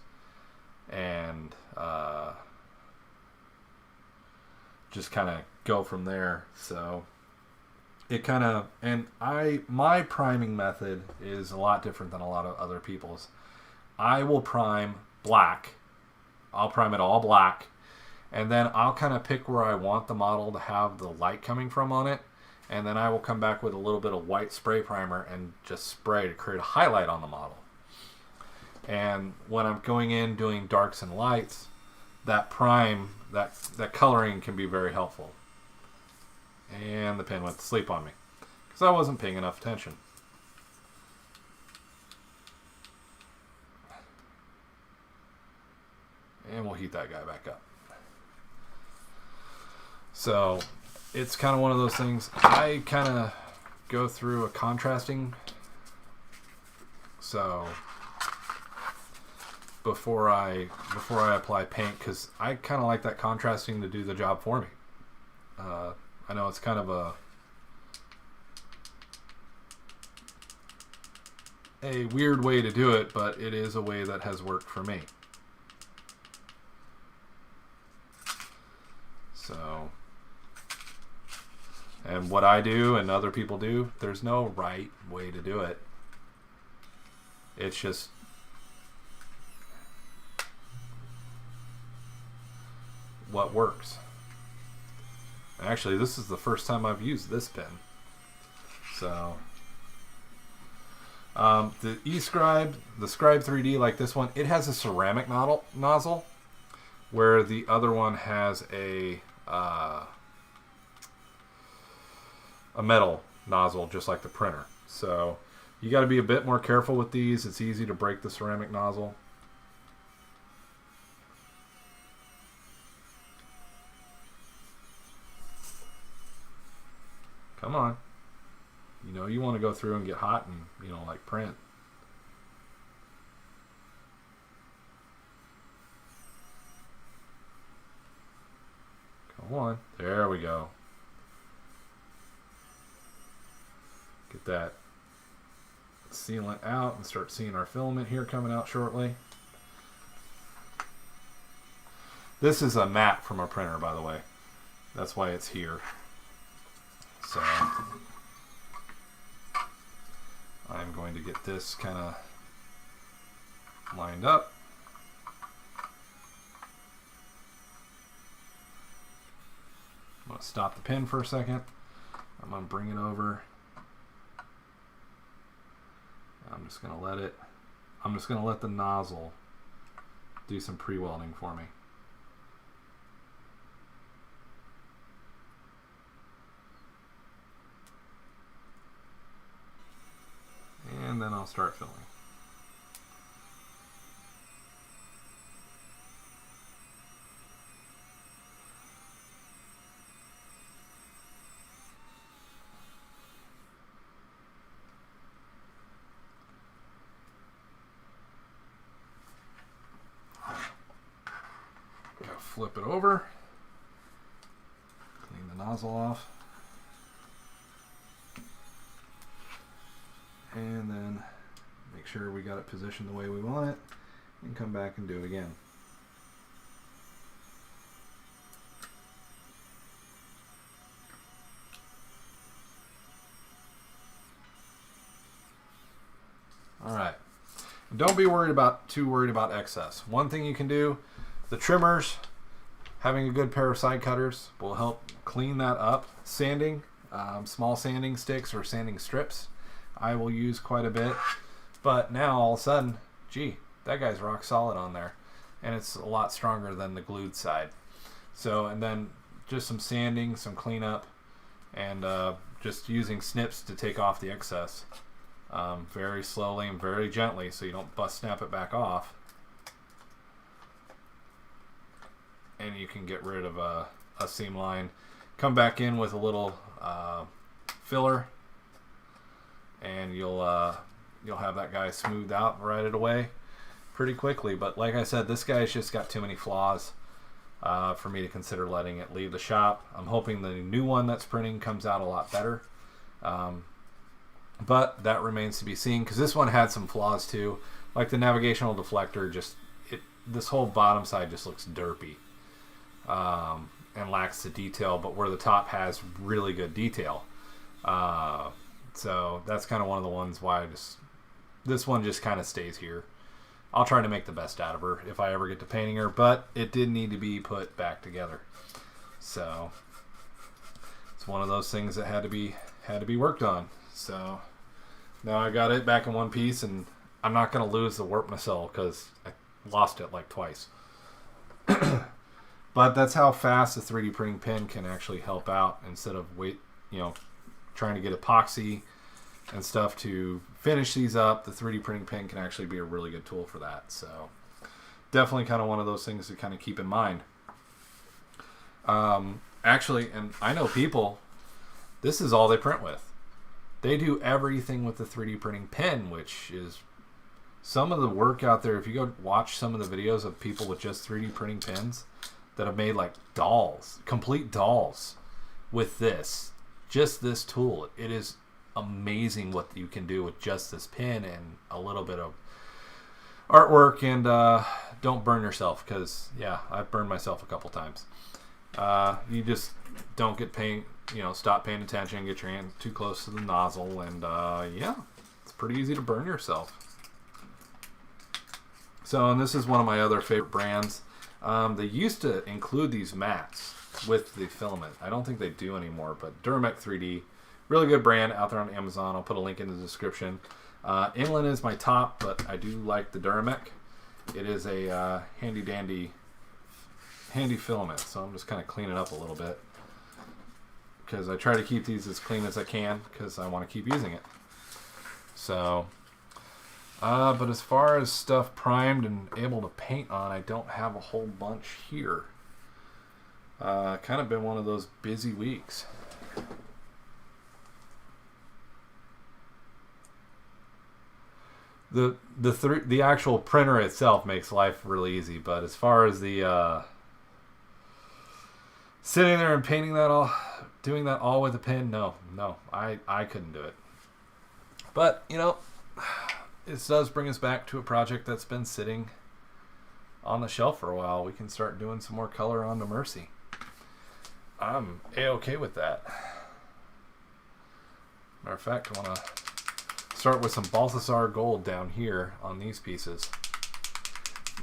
and just kind of go from there. So it kind of, and my priming method is a lot different than a lot of other people's. I will prime black. I'll prime it all black, and then I'll kind of pick where I want the model to have the light coming from on it, and then I will come back with a little bit of white spray primer and just spray to create a highlight on the model. And when I'm going in doing darks and lights, that coloring can be very helpful. And the pen went to sleep on me because I wasn't paying enough attention. And we'll heat that guy back up. So it's kind of one of those things. I kind of go through a contrasting. So before I apply paint, because I kind of like that contrasting to do the job for me. I know it's kind of a weird way to do it, but it is a way that has worked for me. So, and what I do and other people do, there's no right way to do it. It's just what works. Actually, this is the first time I've used this pen. So, the eScribe, the Scribe 3D, like this one, it has a ceramic nozzle, where the other one has a metal nozzle, just like the printer. So you got to be a bit more careful with these. It's easy to break the ceramic nozzle. Come on. You know, you want to go through and get hot and, you know, like print. Come on. There we go. Get that sealant out and start seeing our filament here coming out shortly. This is a matte from a printer, by the way. That's why it's here. So I'm going to get this kind of lined up. I'm going to stop the pen for a second. I'm going to bring it over. I'm just going to let the nozzle do some pre-welding for me. And then I'll start filling. Flip it over, clean the nozzle off, and then make sure we got it positioned the way we want it, and come back and do it again. All right, don't be too worried about excess. One thing you can do, the trimmers, having a good pair of side cutters will help clean that up. Sanding, small sanding sticks or sanding strips, I will use quite a bit. But now all of a sudden, gee, that guy's rock solid on there, and it's a lot stronger than the glued side. So, and then just some sanding, some cleanup, and just using snips to take off the excess very slowly and very gently so you don't snap it back off. And you can get rid of a seam line. Come back in with a little filler, and you'll have that guy smoothed out right away pretty quickly. But like I said, this guy's just got too many flaws for me to consider letting it leave the shop. I'm hoping the new one that's printing comes out a lot better. But that remains to be seen, because this one had some flaws too. Like the navigational deflector, this whole bottom side just looks derpy and lacks the detail, but where the top has really good detail. So that's kind of one of the ones why this one just kind of stays here. I'll try to make the best out of her if I ever get to painting her, but it did need to be put back together. So it's one of those things that had to be worked on. So now I got it back in one piece, and I'm not going to lose the warp nacelle because I lost it like twice. But that's how fast the 3D printing pen can actually help out, instead of trying to get epoxy and stuff to finish these up. The 3D printing pen can actually be a really good tool for that. So definitely kind of one of those things to kind of keep in mind. Actually, and I know people, this is all they print with. They do everything with the 3D printing pen, which is some of the work out there. If you go watch some of the videos of people with just 3D printing pens that have made like dolls, complete dolls with just this tool, it is amazing what you can do with just this pen and a little bit of artwork. And don't burn yourself, because I've burned myself a couple times. You just don't get stop paying attention, get your hand too close to the nozzle, and it's pretty easy to burn yourself. So, and this is one of my other favorite brands. They used to include these mats with the filament. I don't think they do anymore, but Duramec 3D, really good brand out there on Amazon. I'll put a link in the description. Inland is my top, but I do like the Duramec. It is a handy filament, so I'm just kind of cleaning up a little bit, because I try to keep these as clean as I can, because I want to keep using it. So, but as far as stuff primed and able to paint on, I don't have a whole bunch here. Kind of been one of those busy weeks. The actual printer itself makes life really easy, but as far as the sitting there and painting that all, doing that all with a pen, no, I couldn't do it. But it does bring us back to a project that's been sitting on the shelf for a while. We can start doing some more color on the Mercy. I'm A-okay with that. Matter of fact, I want to start with some Balthasar gold down here on these pieces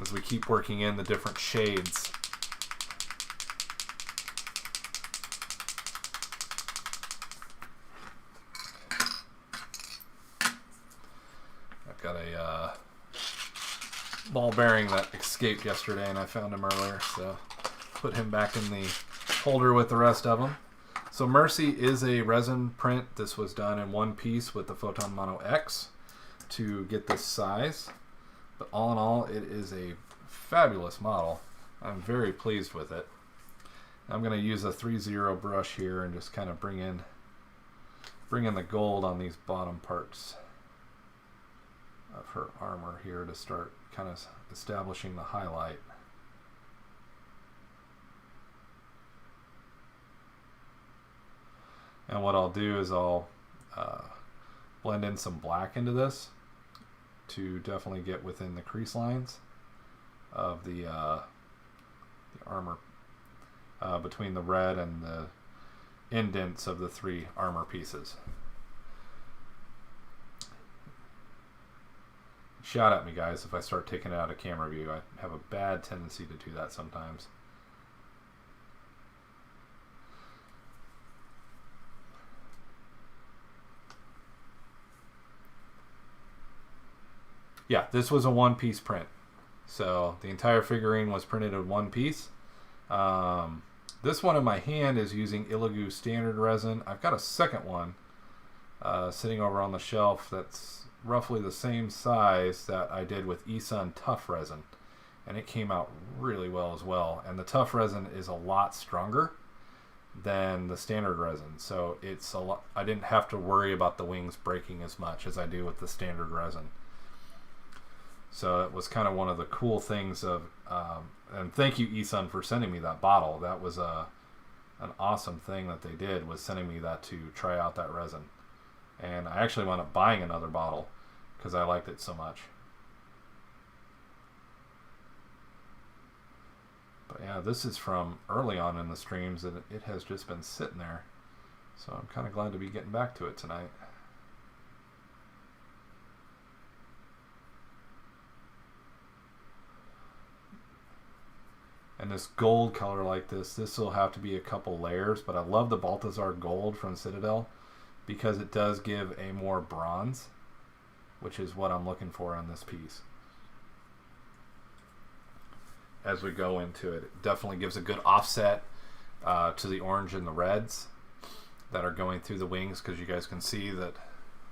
as we keep working in the different shades. I've got a ball bearing that escaped yesterday, and I found him earlier, so put him back in the holder with the rest of them. So Mercy is a resin print. This was done in one piece with the Photon Mono X to get this size. But all in all, it is a fabulous model. I'm very pleased with it. I'm going to use a 3-0 brush here and just kind of bring in the gold on these bottom parts of her armor here to start kind of establishing the highlight. And what I'll do is I'll blend in some black into this to definitely get within the crease lines of the armor, between the red and the indents of the 3 armor pieces. Shout at me, guys, if I start taking it out of camera view. I have a bad tendency to do that sometimes. Yeah, this was a one-piece print. So the entire figurine was printed in one piece. This one in my hand is using Ilugu standard resin. I've got a second one sitting over on the shelf that's roughly the same size that I did with Isun tough resin. And it came out really well as well. And the tough resin is a lot stronger than the standard resin. So it's a lot, I didn't have to worry about the wings breaking as much as I do with the standard resin. So it was kind of one of the cool things of, and thank you Isun for sending me that bottle. That was an awesome thing that they did, was sending me that to try out that resin. And I actually wound up buying another bottle because I liked it so much. But yeah, this is from early on in the streams, and it has just been sitting there. So I'm kind of glad to be getting back to it tonight. And this gold color like this will have to be a couple layers, but I love the Balthazar gold from Citadel because it does give a more bronze, which is what I'm looking for on this piece. As we go into it, it definitely gives a good offset to the orange and the reds that are going through the wings, because you guys can see that,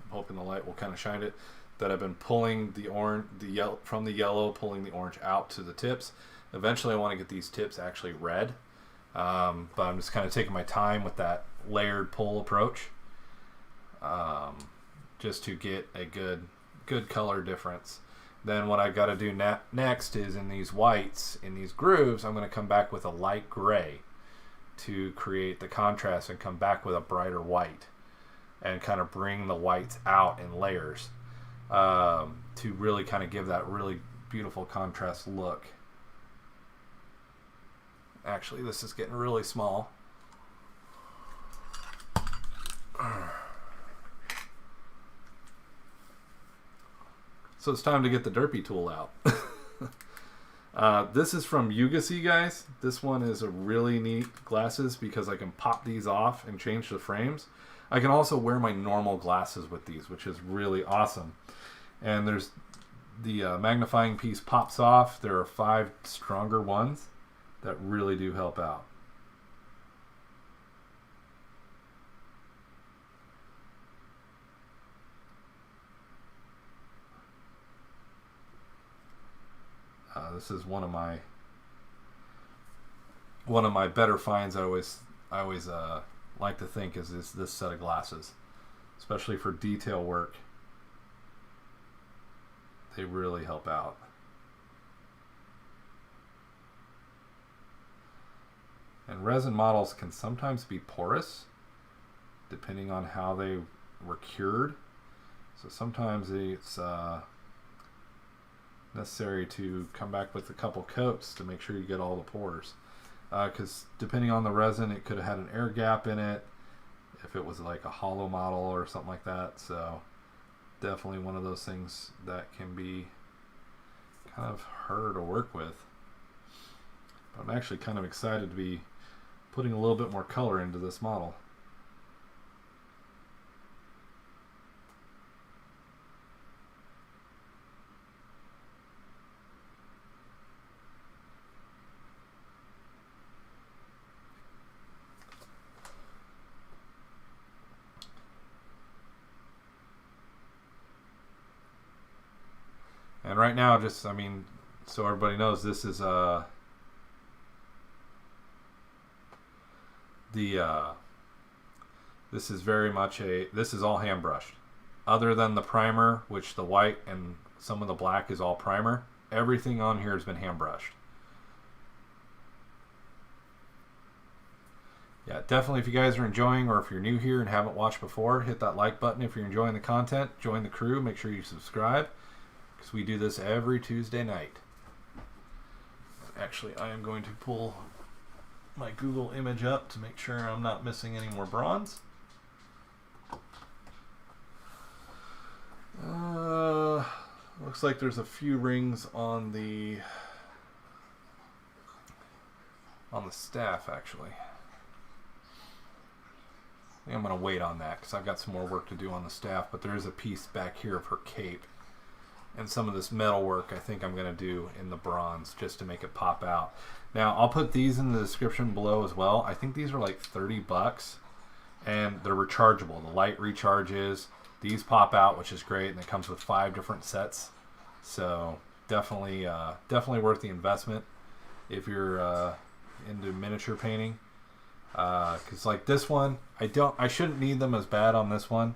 I'm hoping the light will kind of shine it, that I've been pulling the orange, from the yellow, pulling the orange out to the tips. Eventually I want to get these tips actually red, but I'm just kind of taking my time with that layered pull approach, just to get a good color difference. Then what I got to do next is in these whites, in these grooves, I'm going to come back with a light gray to create the contrast and come back with a brighter white and kind of bring the whites out in layers to really kind of give that really beautiful contrast look. Actually, this is getting really small. So it's time to get the derpy tool out. This is from Yugasee, guys. This one is a really neat glasses because I can pop these off and change the frames. I can also wear my normal glasses with these, which is really awesome. And there's the magnifying piece pops off. There are 5 stronger ones that really do help out. This is one of my better finds. I always like to think is this set of glasses, especially for detail work. They really help out. And resin models can sometimes be porous depending on how they were cured. So sometimes it's necessary to come back with a couple coats to make sure you get all the pores. Because depending on the resin, it could have had an air gap in it if it was like a hollow model or something like that. So definitely one of those things that can be kind of harder to work with. But I'm actually kind of excited to be putting a little bit more color into this model. And right now, just, I mean, so everybody knows, this is this is very much this is all hand brushed. Other than the primer, which the white and some of the black is all primer, everything on here has been hand brushed. Yeah, definitely if you guys are enjoying, or if you're new here and haven't watched before, hit that like button if you're enjoying the content. Join the crew, make sure you subscribe, because we do this every Tuesday night. Actually, I am going to pull my Google image up to make sure I'm not missing any more bronze. Looks like there's a few rings on the staff, actually. I think I'm going to wait on that because I've got some more work to do on the staff, but there is a piece back here of her cape. And some of this metal work I think I'm going to do in the bronze just to make it pop out. Now, I'll put these in the description below as well. I think these are like 30 bucks, and they're rechargeable. The light recharges. These pop out, which is great, and it comes with 5 different sets. So definitely worth the investment if you're into miniature painting. Because like this one, I shouldn't need them as bad on this one,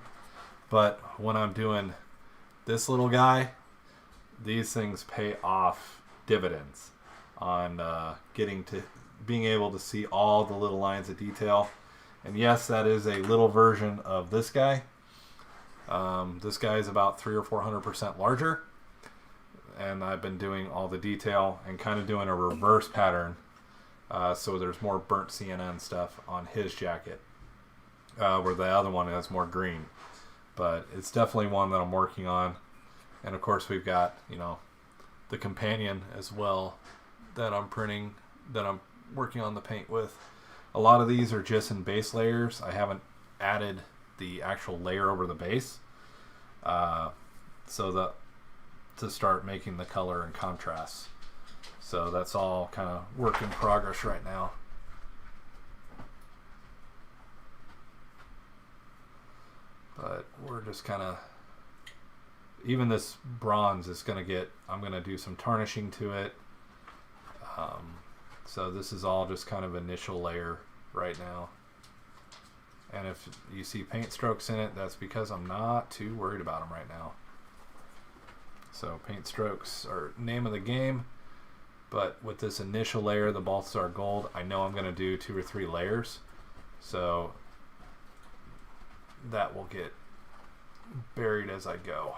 but when I'm doing this little guy, these things pay off dividends on being able to see all the little lines of detail. And yes, that is a little version of this guy. This guy is about 300 or 400% larger, and I've been doing all the detail and kind of doing a reverse pattern, so there's more burnt CNN stuff on his jacket, where the other one has more green. But it's definitely one that I'm working on. And of course we've got, you know, the companion as well that I'm printing, that I'm working on the paint with. A lot of these are just in base layers. I haven't added the actual layer over the base, to start making the color and contrast. So that's all kind of work in progress right now. But we're just kind of, even this bronze is going to get, I'm going to do some tarnishing to it. So this is all just kind of initial layer right now. And if you see paint strokes in it, that's because I'm not too worried about them right now. So paint strokes are name of the game. But with this initial layer, the Balthazar Gold, I know I'm going to do 2 or 3 layers. So that will get buried as I go.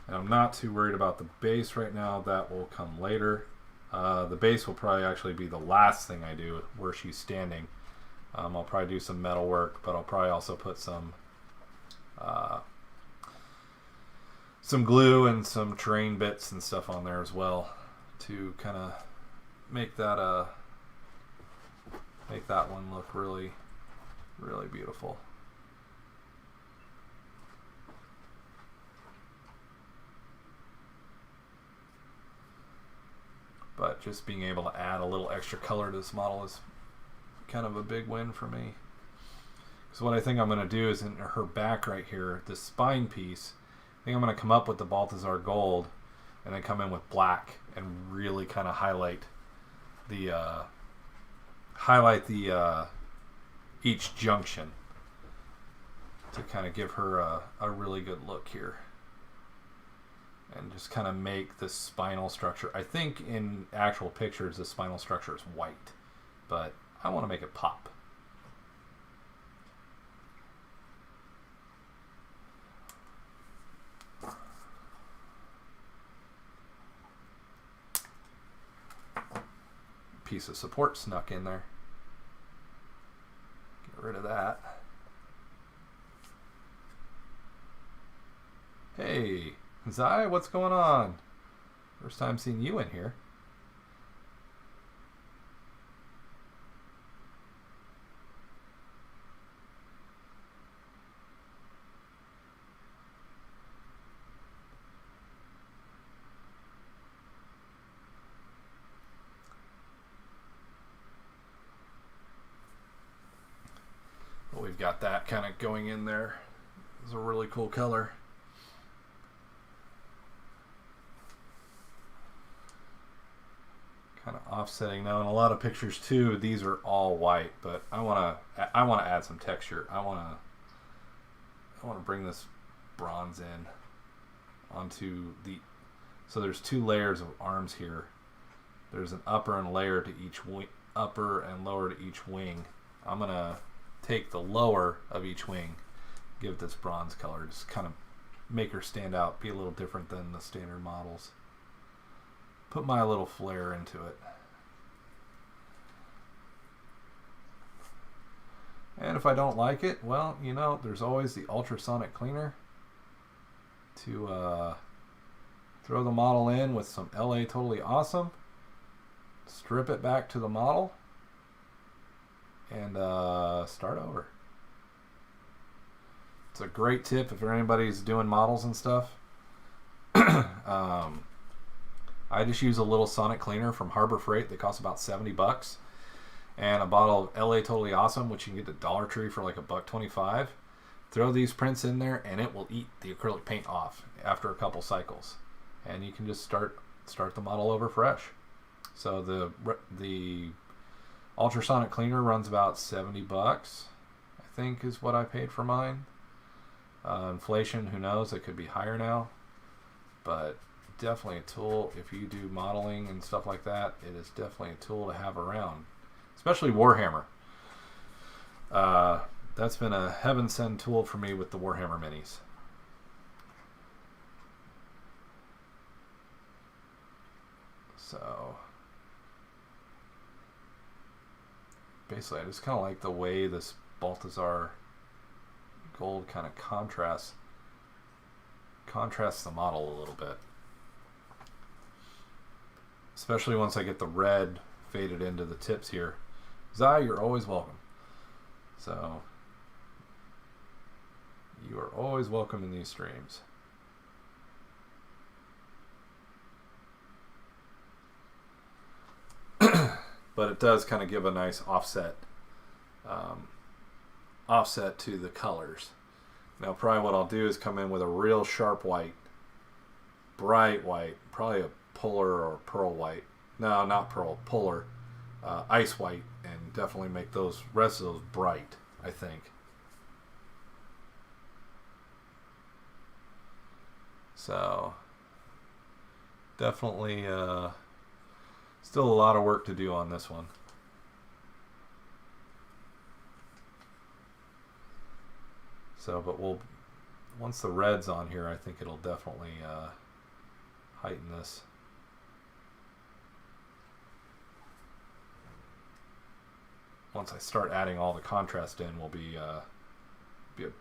And I'm not too worried about the base right now. That will come later. The base will probably actually be the last thing I do where she's standing. I'll probably do some metal work, but I'll probably also put some glue and some terrain bits and stuff on there as well to kind of make that one look really, really beautiful. But just being able to add a little extra color to this model is kind of a big win for me. So what I think I'm going to do is in her back right here, this spine piece, I think I'm going to come up with the Balthazar Gold and then come in with black and really kind of highlight the each junction to kind of give her a really good look here. And just kind of make the spinal structure. I think in actual pictures the spinal structure is white, but I want to make it pop. Piece of support snuck in there. Get rid of that. Hey, Zai, what's going on? First time seeing you in here. Well, we've got that kind of going in there. It's a really cool color. Kind of offsetting now in a lot of pictures too. These are all white, but I want to add some texture. I want to bring this bronze in onto the. So there's 2 layers of arms here. There's an upper and layer to each upper and lower to each wing. I'm gonna take the lower of each wing, give it this bronze color, just kind of make her stand out, be a little different than the standard models. Put my little flair into it. And if I don't like it, well, you know, there's always the ultrasonic cleaner to throw the model in with some LA Totally Awesome. strip it back to the model, and start over. It's a great tip if anybody's doing models and stuff. I just use a little sonic cleaner from Harbor Freight that costs about 70 bucks, and a bottle of LA Totally Awesome, which you can get at Dollar Tree for like $1.25. Throw these prints in there and it will eat the acrylic paint off after a couple cycles, and you can just start the model over fresh. So the ultrasonic cleaner runs about 70 bucks, I think is what I paid for mine. Inflation, who knows, it could be higher now, but definitely a tool if you do modeling and stuff like that. It is definitely a tool to have around, especially Warhammer. That's been a heaven sent tool for me with the Warhammer minis. So basically I just kind of like the way this Balthazar gold kind of contrasts the model a little bit, especially once I get the red faded into the tips here. Zai, you're always welcome. So you are always welcome in these streams. But it does kind of give a nice offset to the colors. Now probably what I'll do is come in with a real sharp white, bright white, probably a polar or pearl white. No, not pearl, polar, ice white, and definitely make those rest of those bright, I think. So definitely still a lot of work to do on this one. So, but once the red's on here, I think it'll definitely heighten this. Once I start adding all the contrast in, will be a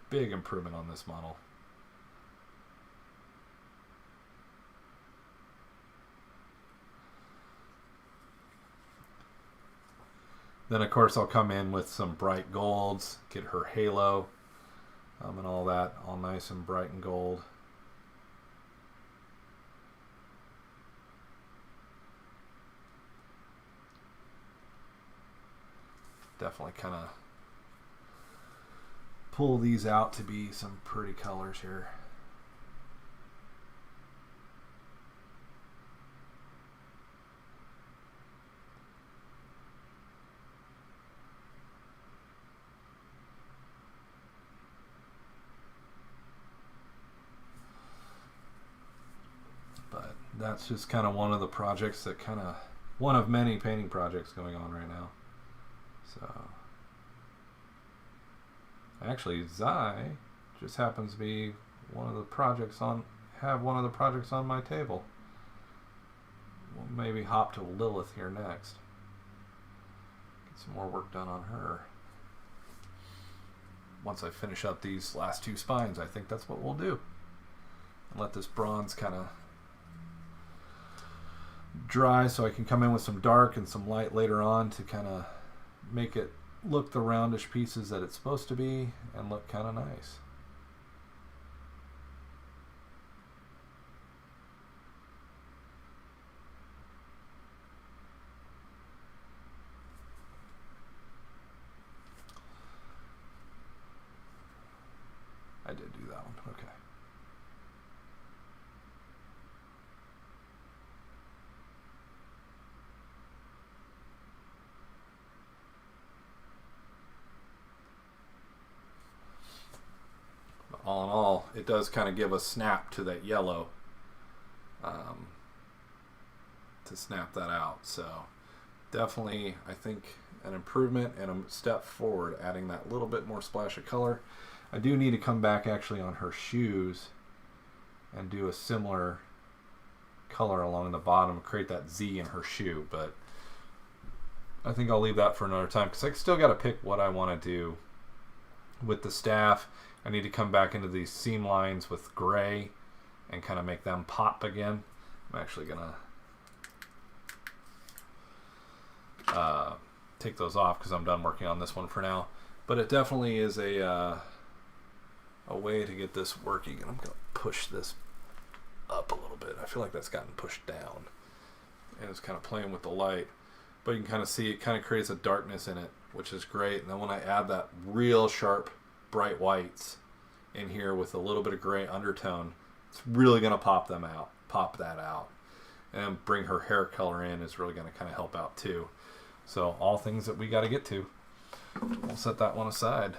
big improvement on this model. Then of course I'll come in with some bright golds, get her halo, and all that, all nice and bright and gold. Definitely kind of pull these out to be some pretty colors here. But that's just kind of one of the projects that one of many painting projects going on right now. So actually Zai just happens to be one of the projects on my table. We'll maybe hop to Lilith here next. Get some more work done on her. Once I finish up these last two spines, I think that's what we'll do. And let this bronze kind of dry so I can come in with some dark and some light later on to kind of make it look the roundish pieces that it's supposed to be and look kind of nice. I did do that one. Okay. All in all, it does kind of give a snap to that yellow, to snap that out. So definitely, I think, an improvement and a step forward, adding that little bit more splash of color. I do need to come back actually on her shoes and do a similar color along the bottom, create that Z in her shoe, but I think I'll leave that for another time because I still got to pick what I want to do with the staff. I need to come back into these seam lines with gray and kind of make them pop again. I'm actually gonna take those off because I'm done working on this one for now. But it definitely is a way to get this working. And I'm going to push this up a little bit. I feel like that's gotten pushed down. And it's kind of playing with the light. But you can kind of see it kind of creates a darkness in it, which is great. And then when I add that real sharp, bright whites in here with a little bit of gray undertone, it's really going to pop that out. And bring her hair color in is really going to kind of help out too. So all things that we got to get to. We'll set that one aside.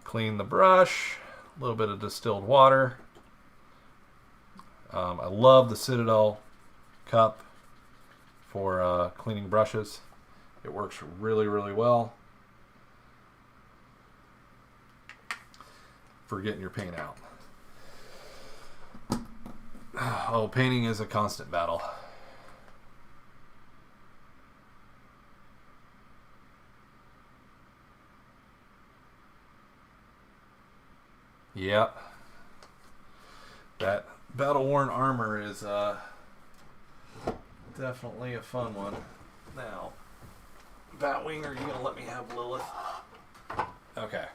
Clean the brush, a little bit of distilled water. I love the Citadel cup for cleaning brushes. It works really, really well for getting your paint out. Oh, painting is a constant battle. Yep. That battle-worn armor is definitely a fun one. Now, Batwing, are you going to let me have Lilith? Okay.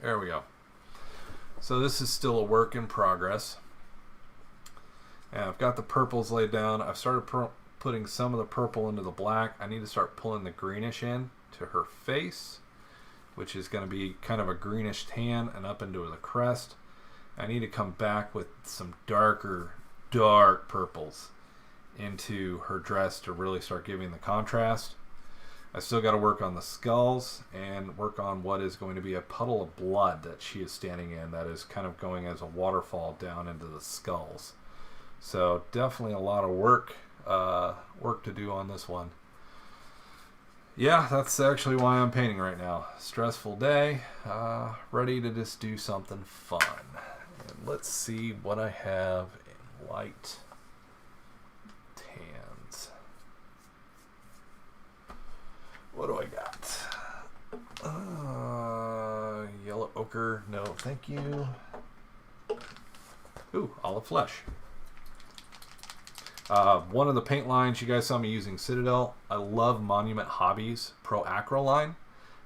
There we go. So this is still a work in progress. And I've got the purples laid down. I've started putting some of the purple into the black. I need to start pulling the greenish in to her face, which is going to be kind of a greenish tan and up into the crest. I need to come back with some darker, dark purples into her dress to really start giving the contrast. I still got to work on the skulls and work on what is going to be a puddle of blood that she is standing in that is kind of going as a waterfall down into the skulls. So definitely a lot of work to do on this one. Yeah, that's actually why I'm painting right now. Stressful day, ready to just do something fun. And let's see what I have in light tans. What do I got? Yellow ochre, no thank you. Ooh, olive flesh. One of the paint lines, you guys saw me using Citadel. I love Monument Hobbies Pro Acro line.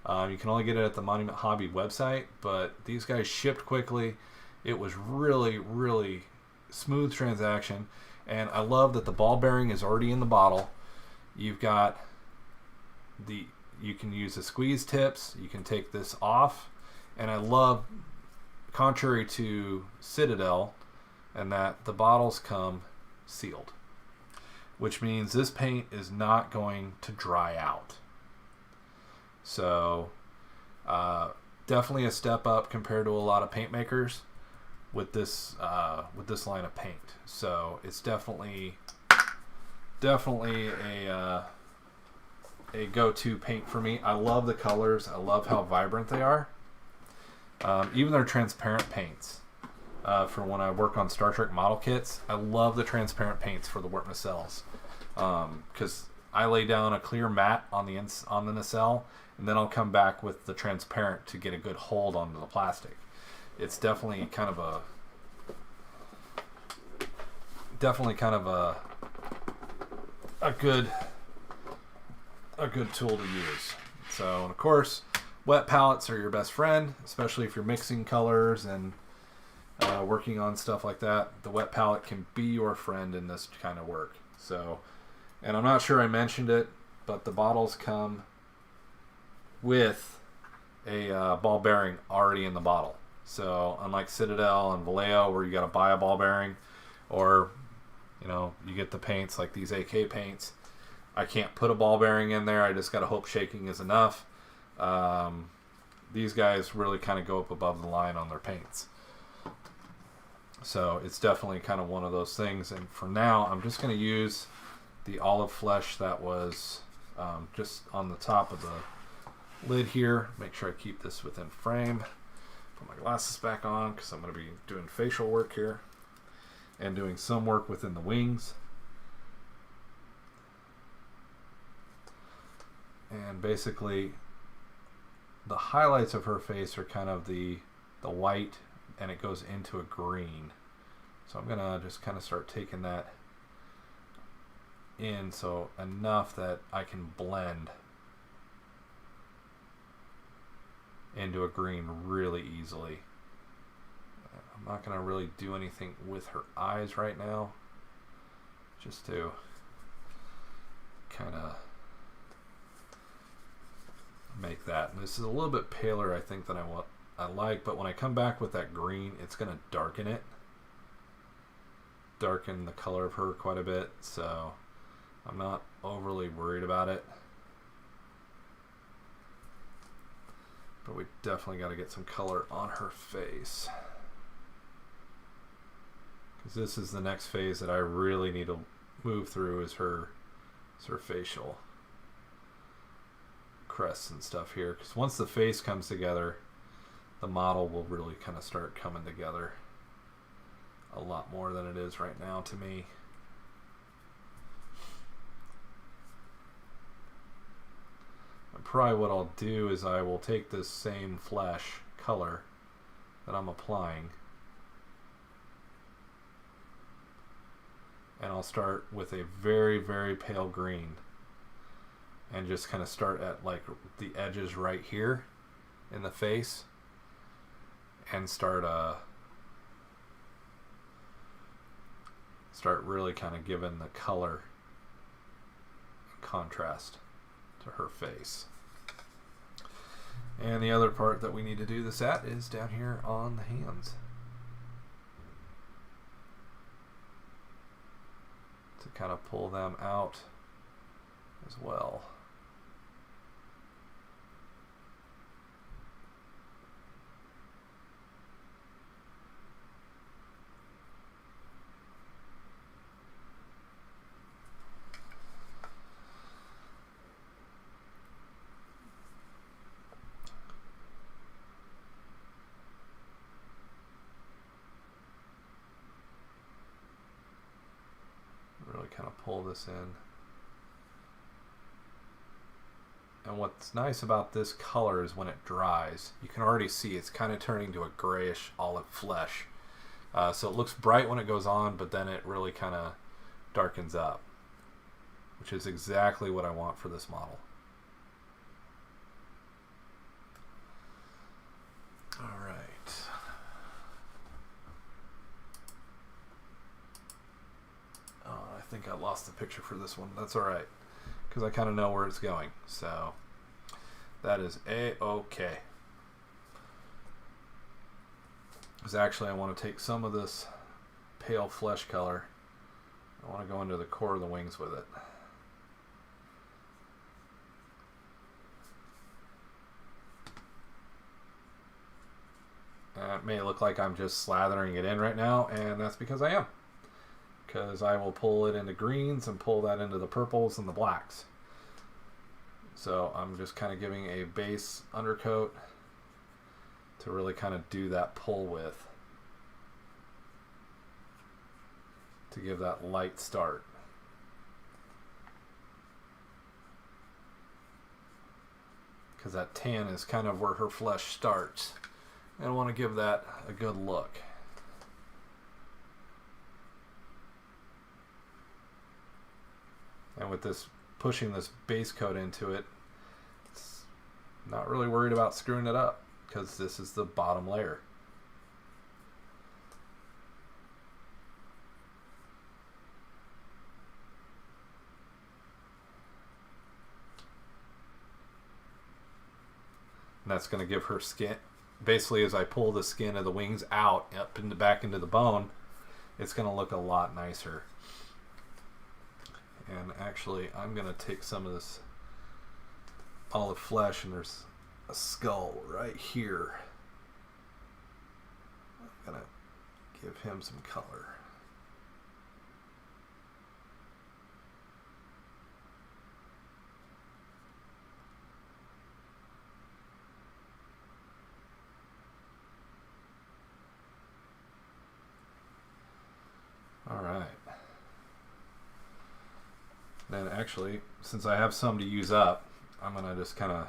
You can only get it at the Monument Hobby website, but these guys shipped quickly. It was really, really smooth transaction. And I love that the ball bearing is already in the bottle. You've got you can use the squeeze tips. You can take this off. And I love, contrary to Citadel, and that the bottles come sealed, which means this paint is not going to dry out. So definitely a step up compared to a lot of paint makers with this line of paint. So it's definitely a go-to paint for me. I love the colors. I love how vibrant they are. Even their transparent paints. For when I work on Star Trek model kits, I love the transparent paints for the warp nacelles, because I lay down a clear matte on the nacelle, and then I'll come back with the transparent to get a good hold onto the plastic. It's definitely kind of a good tool to use. So, and of course, wet palettes are your best friend, especially if you're mixing colors and working on stuff like that. The wet palette can be your friend in this kind of work. So, and I'm not sure I mentioned it, but the bottles come with a ball bearing already in the bottle. So unlike Citadel and Vallejo, where you got to buy a ball bearing, or you get the paints like these AK paints, I can't put a ball bearing in there. I just got to hope shaking is enough. These guys really kind of go up above the line on their paints. So it's definitely kind of one of those things. And for now, I'm just going to use the olive flesh that was just on the top of the lid here. Make sure I keep this within frame. Put my glasses back on because I'm going to be doing facial work here and doing some work within the wings. And basically, the highlights of her face are kind of the white, and it goes into a green. So I'm going to just kind of start taking that in, so enough that I can blend into a green really easily. I'm not going to really do anything with her eyes right now, just to kind of make that. And this is a little bit paler, I think, than I like, but when I come back with that green, it's going to darken it, darken the color of her quite a bit, so I'm not overly worried about it. But we definitely got to get some color on her face, because this is the next phase that I really need to move through, is her facial crests and stuff here, because once the face comes together, the model will really kind of start coming together a lot more than it is right now to me. And probably what I'll do is I will take this same flesh color that I'm applying, and I'll start with a very, very pale green and just kind of start at like the edges right here in the face, and start really kind of giving the color and contrast to her face. And the other part that we need to do this at is down here on the hands, to kind of pull them out as well. Really kind of pull this in. And what's nice about this color is when it dries, you can already see it's kind of turning to a grayish olive flesh. So it looks bright when it goes on, but then it really kind of darkens up, which is exactly what I want for this model. All right. I think I lost the picture for this one. That's all right, because I kind of know where it's going. So that is a-okay. Because actually I want to take some of this pale flesh color. I want to go into the core of the wings with it. It may look like I'm just slathering it in right now, and that's because I am. Because I will pull it into greens and pull that into the purples and the blacks. So I'm just kind of giving a base undercoat to really kind of do that pull with, to give that light start. Because that tan is kind of where her flesh starts, and I want to give that a good look. And with this, pushing this base coat into it, it's not really worried about screwing it up, because this is the bottom layer. And that's going to give her skin, basically as I pull the skin of the wings out up and back into the bone, it's going to look a lot nicer. And actually, I'm going to take some of this olive flesh, and there's a skull right here. I'm going to give him some color. All right. Then actually, since I have some to use up, I'm going to just kind of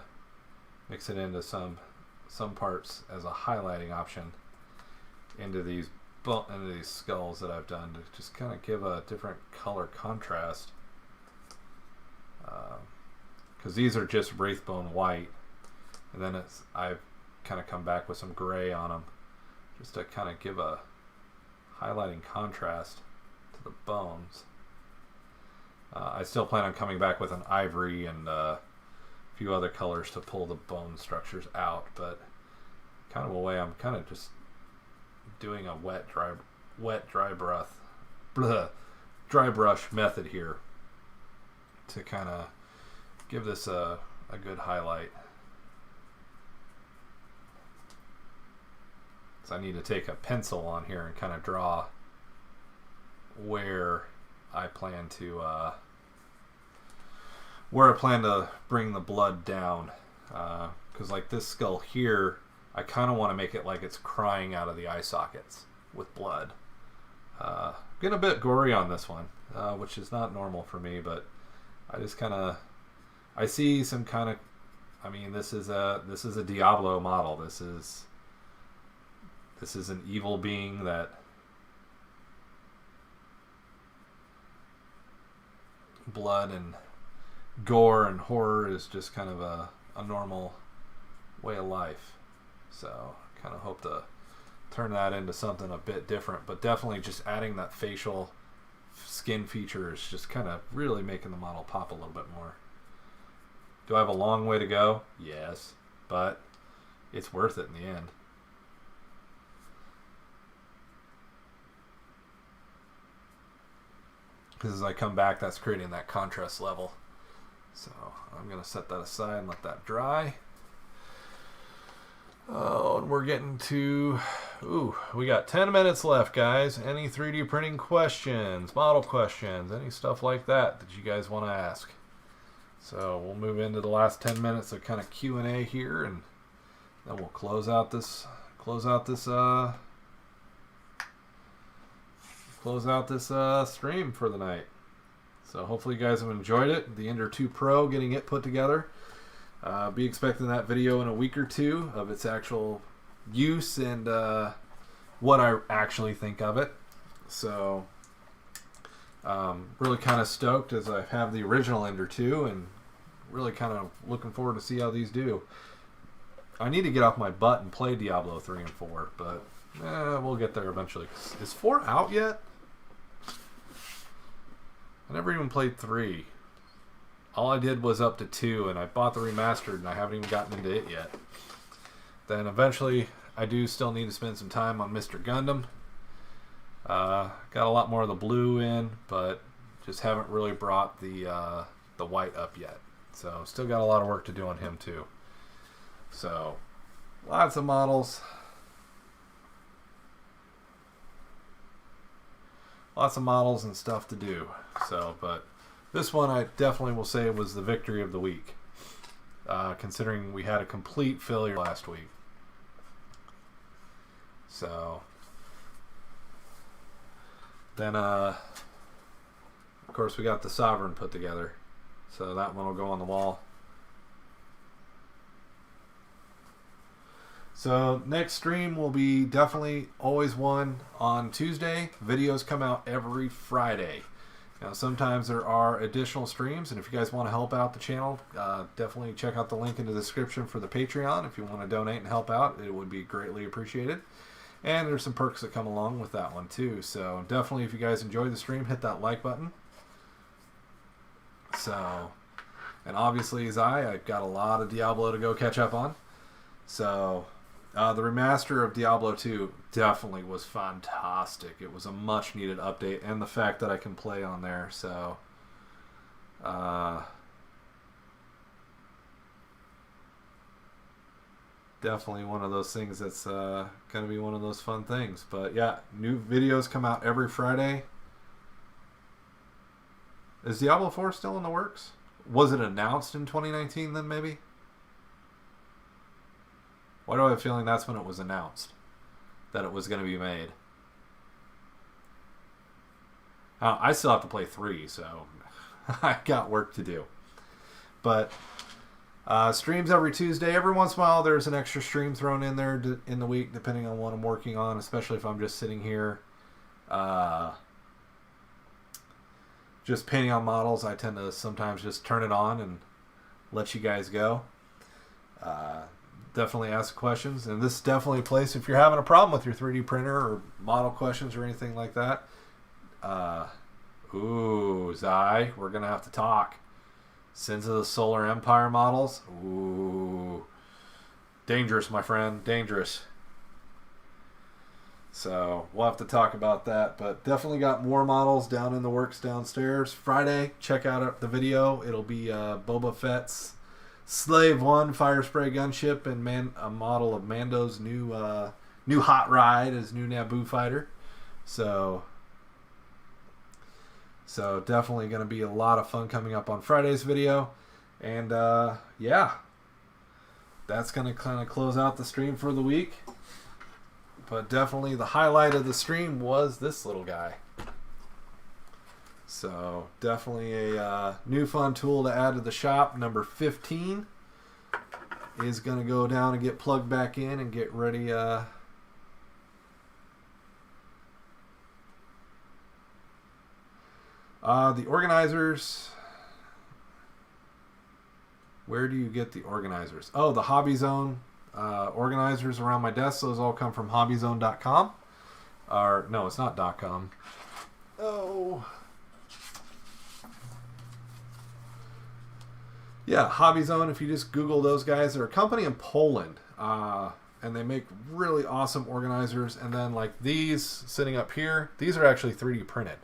mix it into some parts as a highlighting option into these skulls that I've done, to just kind of give a different color contrast because these are just Wraithbone white, and then I've kind of come back with some gray on them just to kind of give a highlighting contrast to the bones. I still plan on coming back with an ivory and a few other colors to pull the bone structures out, but kind of a way I'm kind of just doing a dry brush method here to kind of give this a good highlight. So I need to take a pencil on here and kind of draw where I plan to bring the blood down, because like this skull here, I kind of want to make it like it's crying out of the eye sockets with blood. Getting a bit gory on this one, which is not normal for me, but I just kind of, I see some kind of, I mean, this is a Diablo model. This is an evil being that blood and gore and horror is just kind of a normal way of life. So I kind of hope to turn that into something a bit different, but definitely just adding that facial skin feature is just kind of really making the model pop a little bit more. Do I have a long way to go? Yes, but it's worth it in the end. Because as I come back, that's creating that contrast level. So I'm going to set that aside and let that dry. Oh, and we're getting to, we got 10 minutes left, guys. Any 3D printing questions, model questions, any stuff like that you guys want to ask? So we'll move into the last 10 minutes of kind of Q&A here, and then we'll close out this stream for the night. So hopefully you guys have enjoyed it. The Ender 2 Pro, getting it put together. Be expecting that video in a week or two of its actual use and what I actually think of it. So really kind of stoked as I have the original Ender 2 and really kind of looking forward to see how these do. I need to get off my butt and play Diablo 3 and 4, but we'll get there eventually. Is 4 out yet? I never even played 3. All I did was up to 2, and I bought the remastered, and I haven't even gotten into it yet. Then eventually, I do still need to spend some time on Mr. Gundam. Got a lot more of the blue in, but just haven't really brought the white up yet. So still got a lot of work to do on him too. So lots of models. Lots of models and stuff to do. So, but this one I definitely will say was the victory of the week, considering we had a complete failure last week. So then, of course, we got the Sovereign put together. So that one will go on the wall. So next stream will be definitely always one on Tuesday. Videos come out every Friday. Now sometimes there are additional streams, and if you guys want to help out the channel, definitely check out the link in the description for the Patreon. If you want to donate and help out, it would be greatly appreciated. And there's some perks that come along with that one too. So definitely, if you guys enjoy the stream, hit that like button. So, and obviously I've got a lot of Diablo to go catch up on. So the remaster of Diablo 2 definitely was fantastic. It was a much needed update, and the fact that I can play on there. So definitely one of those things that's going to be one of those fun things. But yeah, new videos come out every Friday. Is Diablo 4 still in the works? Was it announced in 2019 then maybe? Why do I have a feeling that's when it was announced that it was going to be made? I still have to play 3, so I got work to do. But streams every Tuesday. Every once in a while there's an extra stream thrown in there in the week, depending on what I'm working on, especially if I'm just sitting here just painting on models. I tend to sometimes just turn it on and let you guys go. Definitely ask questions, and this is definitely a place if you're having a problem with your 3D printer or model questions or anything like that. Ooh, Zai, we're gonna have to talk. Sins of the Solar Empire models. Ooh, dangerous, my friend, dangerous. So we'll have to talk about that, but definitely got more models down in the works downstairs. Friday, check out the video. It'll be Boba Fett's Slave 1 fire spray gunship and a model of Mando's new hot ride, his new Naboo fighter. So definitely going to be a lot of fun coming up on Friday's video. And yeah, that's going to kind of close out the stream for the week. But definitely the highlight of the stream was this little guy. So definitely a new fun tool to add to the shop. Number 15 is going to go down and get plugged back in and get ready. The organizers. Where do you get the organizers? Oh, the Hobby Zone organizers around my desk. Those all come from hobbyzone.com. Or no, it's not .com. Oh. Yeah, Hobby Zone. If you just Google those guys, they're a company in Poland, and they make really awesome organizers. And then like these sitting up here, these are actually 3D printed.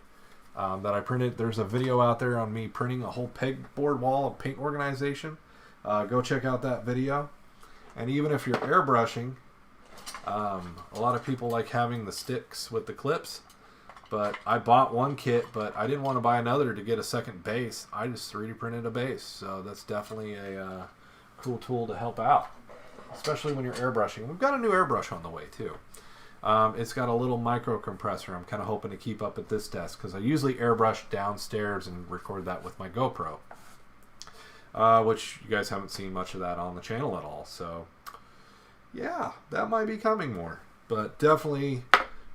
That I printed. There's a video out there on me printing a whole pegboard wall of paint organization. Go check out that video. And even if you're airbrushing, a lot of people like having the sticks with the clips. But I bought one kit, but I didn't want to buy another to get a second base. I just 3D printed a base. So that's definitely a cool tool to help out, especially when you're airbrushing. We've got a new airbrush on the way too. It's got a little micro compressor. I'm kind of hoping to keep up at this desk because I usually airbrush downstairs and record that with my GoPro, which you guys haven't seen much of that on the channel at all. So yeah, that might be coming more, but definitely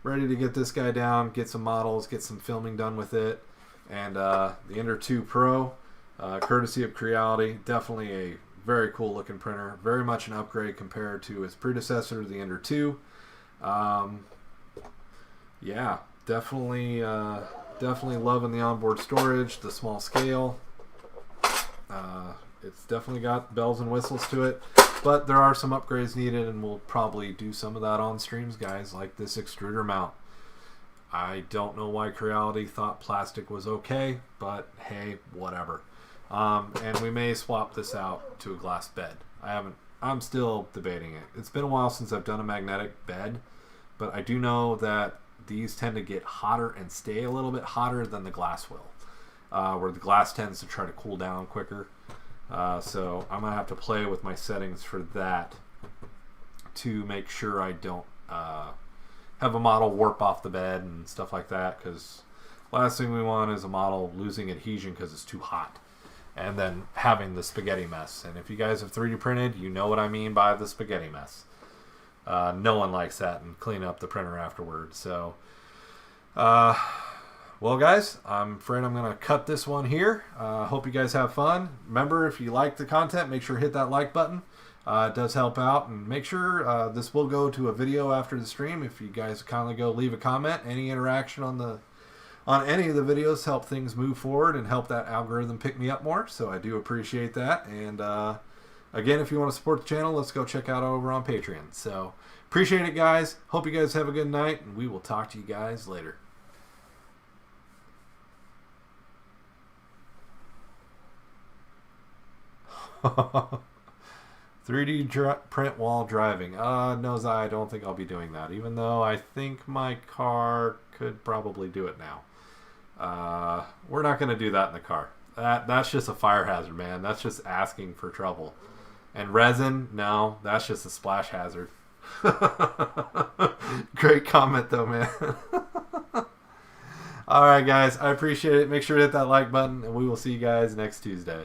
ready to get this guy down, get some models, get some filming done with it. And the Ender 2 Pro, courtesy of Creality, definitely a very cool looking printer, very much an upgrade compared to its predecessor, the Ender 2. Yeah, definitely loving the onboard storage, the small scale. It's definitely got bells and whistles to it, but there are some upgrades needed, and we'll probably do some of that on streams, guys, like this extruder mount. I don't know why Creality thought plastic was okay, but hey, whatever. And we may swap this out to a glass bed. I'm still debating it. It's been a while since I've done a magnetic bed, but I do know that these tend to get hotter and stay a little bit hotter than the glass will, where the glass tends to try to cool down quicker. So I'm going to have to play with my settings for that to make sure I don't have a model warp off the bed and stuff like that, because last thing we want is a model losing adhesion because it's too hot and then having the spaghetti mess. And if you guys have 3D printed, you know what I mean by the spaghetti mess. No one likes that, and clean up the printer afterwards. So well, guys, I'm afraid I'm going to cut this one here. Hope you guys have fun. Remember, if you like the content, make sure to hit that like button. It does help out. And make sure this will go to a video after the stream. If you guys kindly go leave a comment, any interaction on any of the videos help things move forward and help that algorithm pick me up more. So I do appreciate that. And again, if you want to support the channel, let's go check out over on Patreon. So appreciate it, guys. Hope you guys have a good night, and we will talk to you guys later. print while driving. No, Zai, I don't think I'll be doing that, even though I think my car could probably do it now. We're not going to do that in the car. That's just a fire hazard, man. That's just asking for trouble. And resin, no, that's just a splash hazard. Great comment, though, man. All right, guys, I appreciate it. Make sure to hit that like button, and we will see you guys next Tuesday.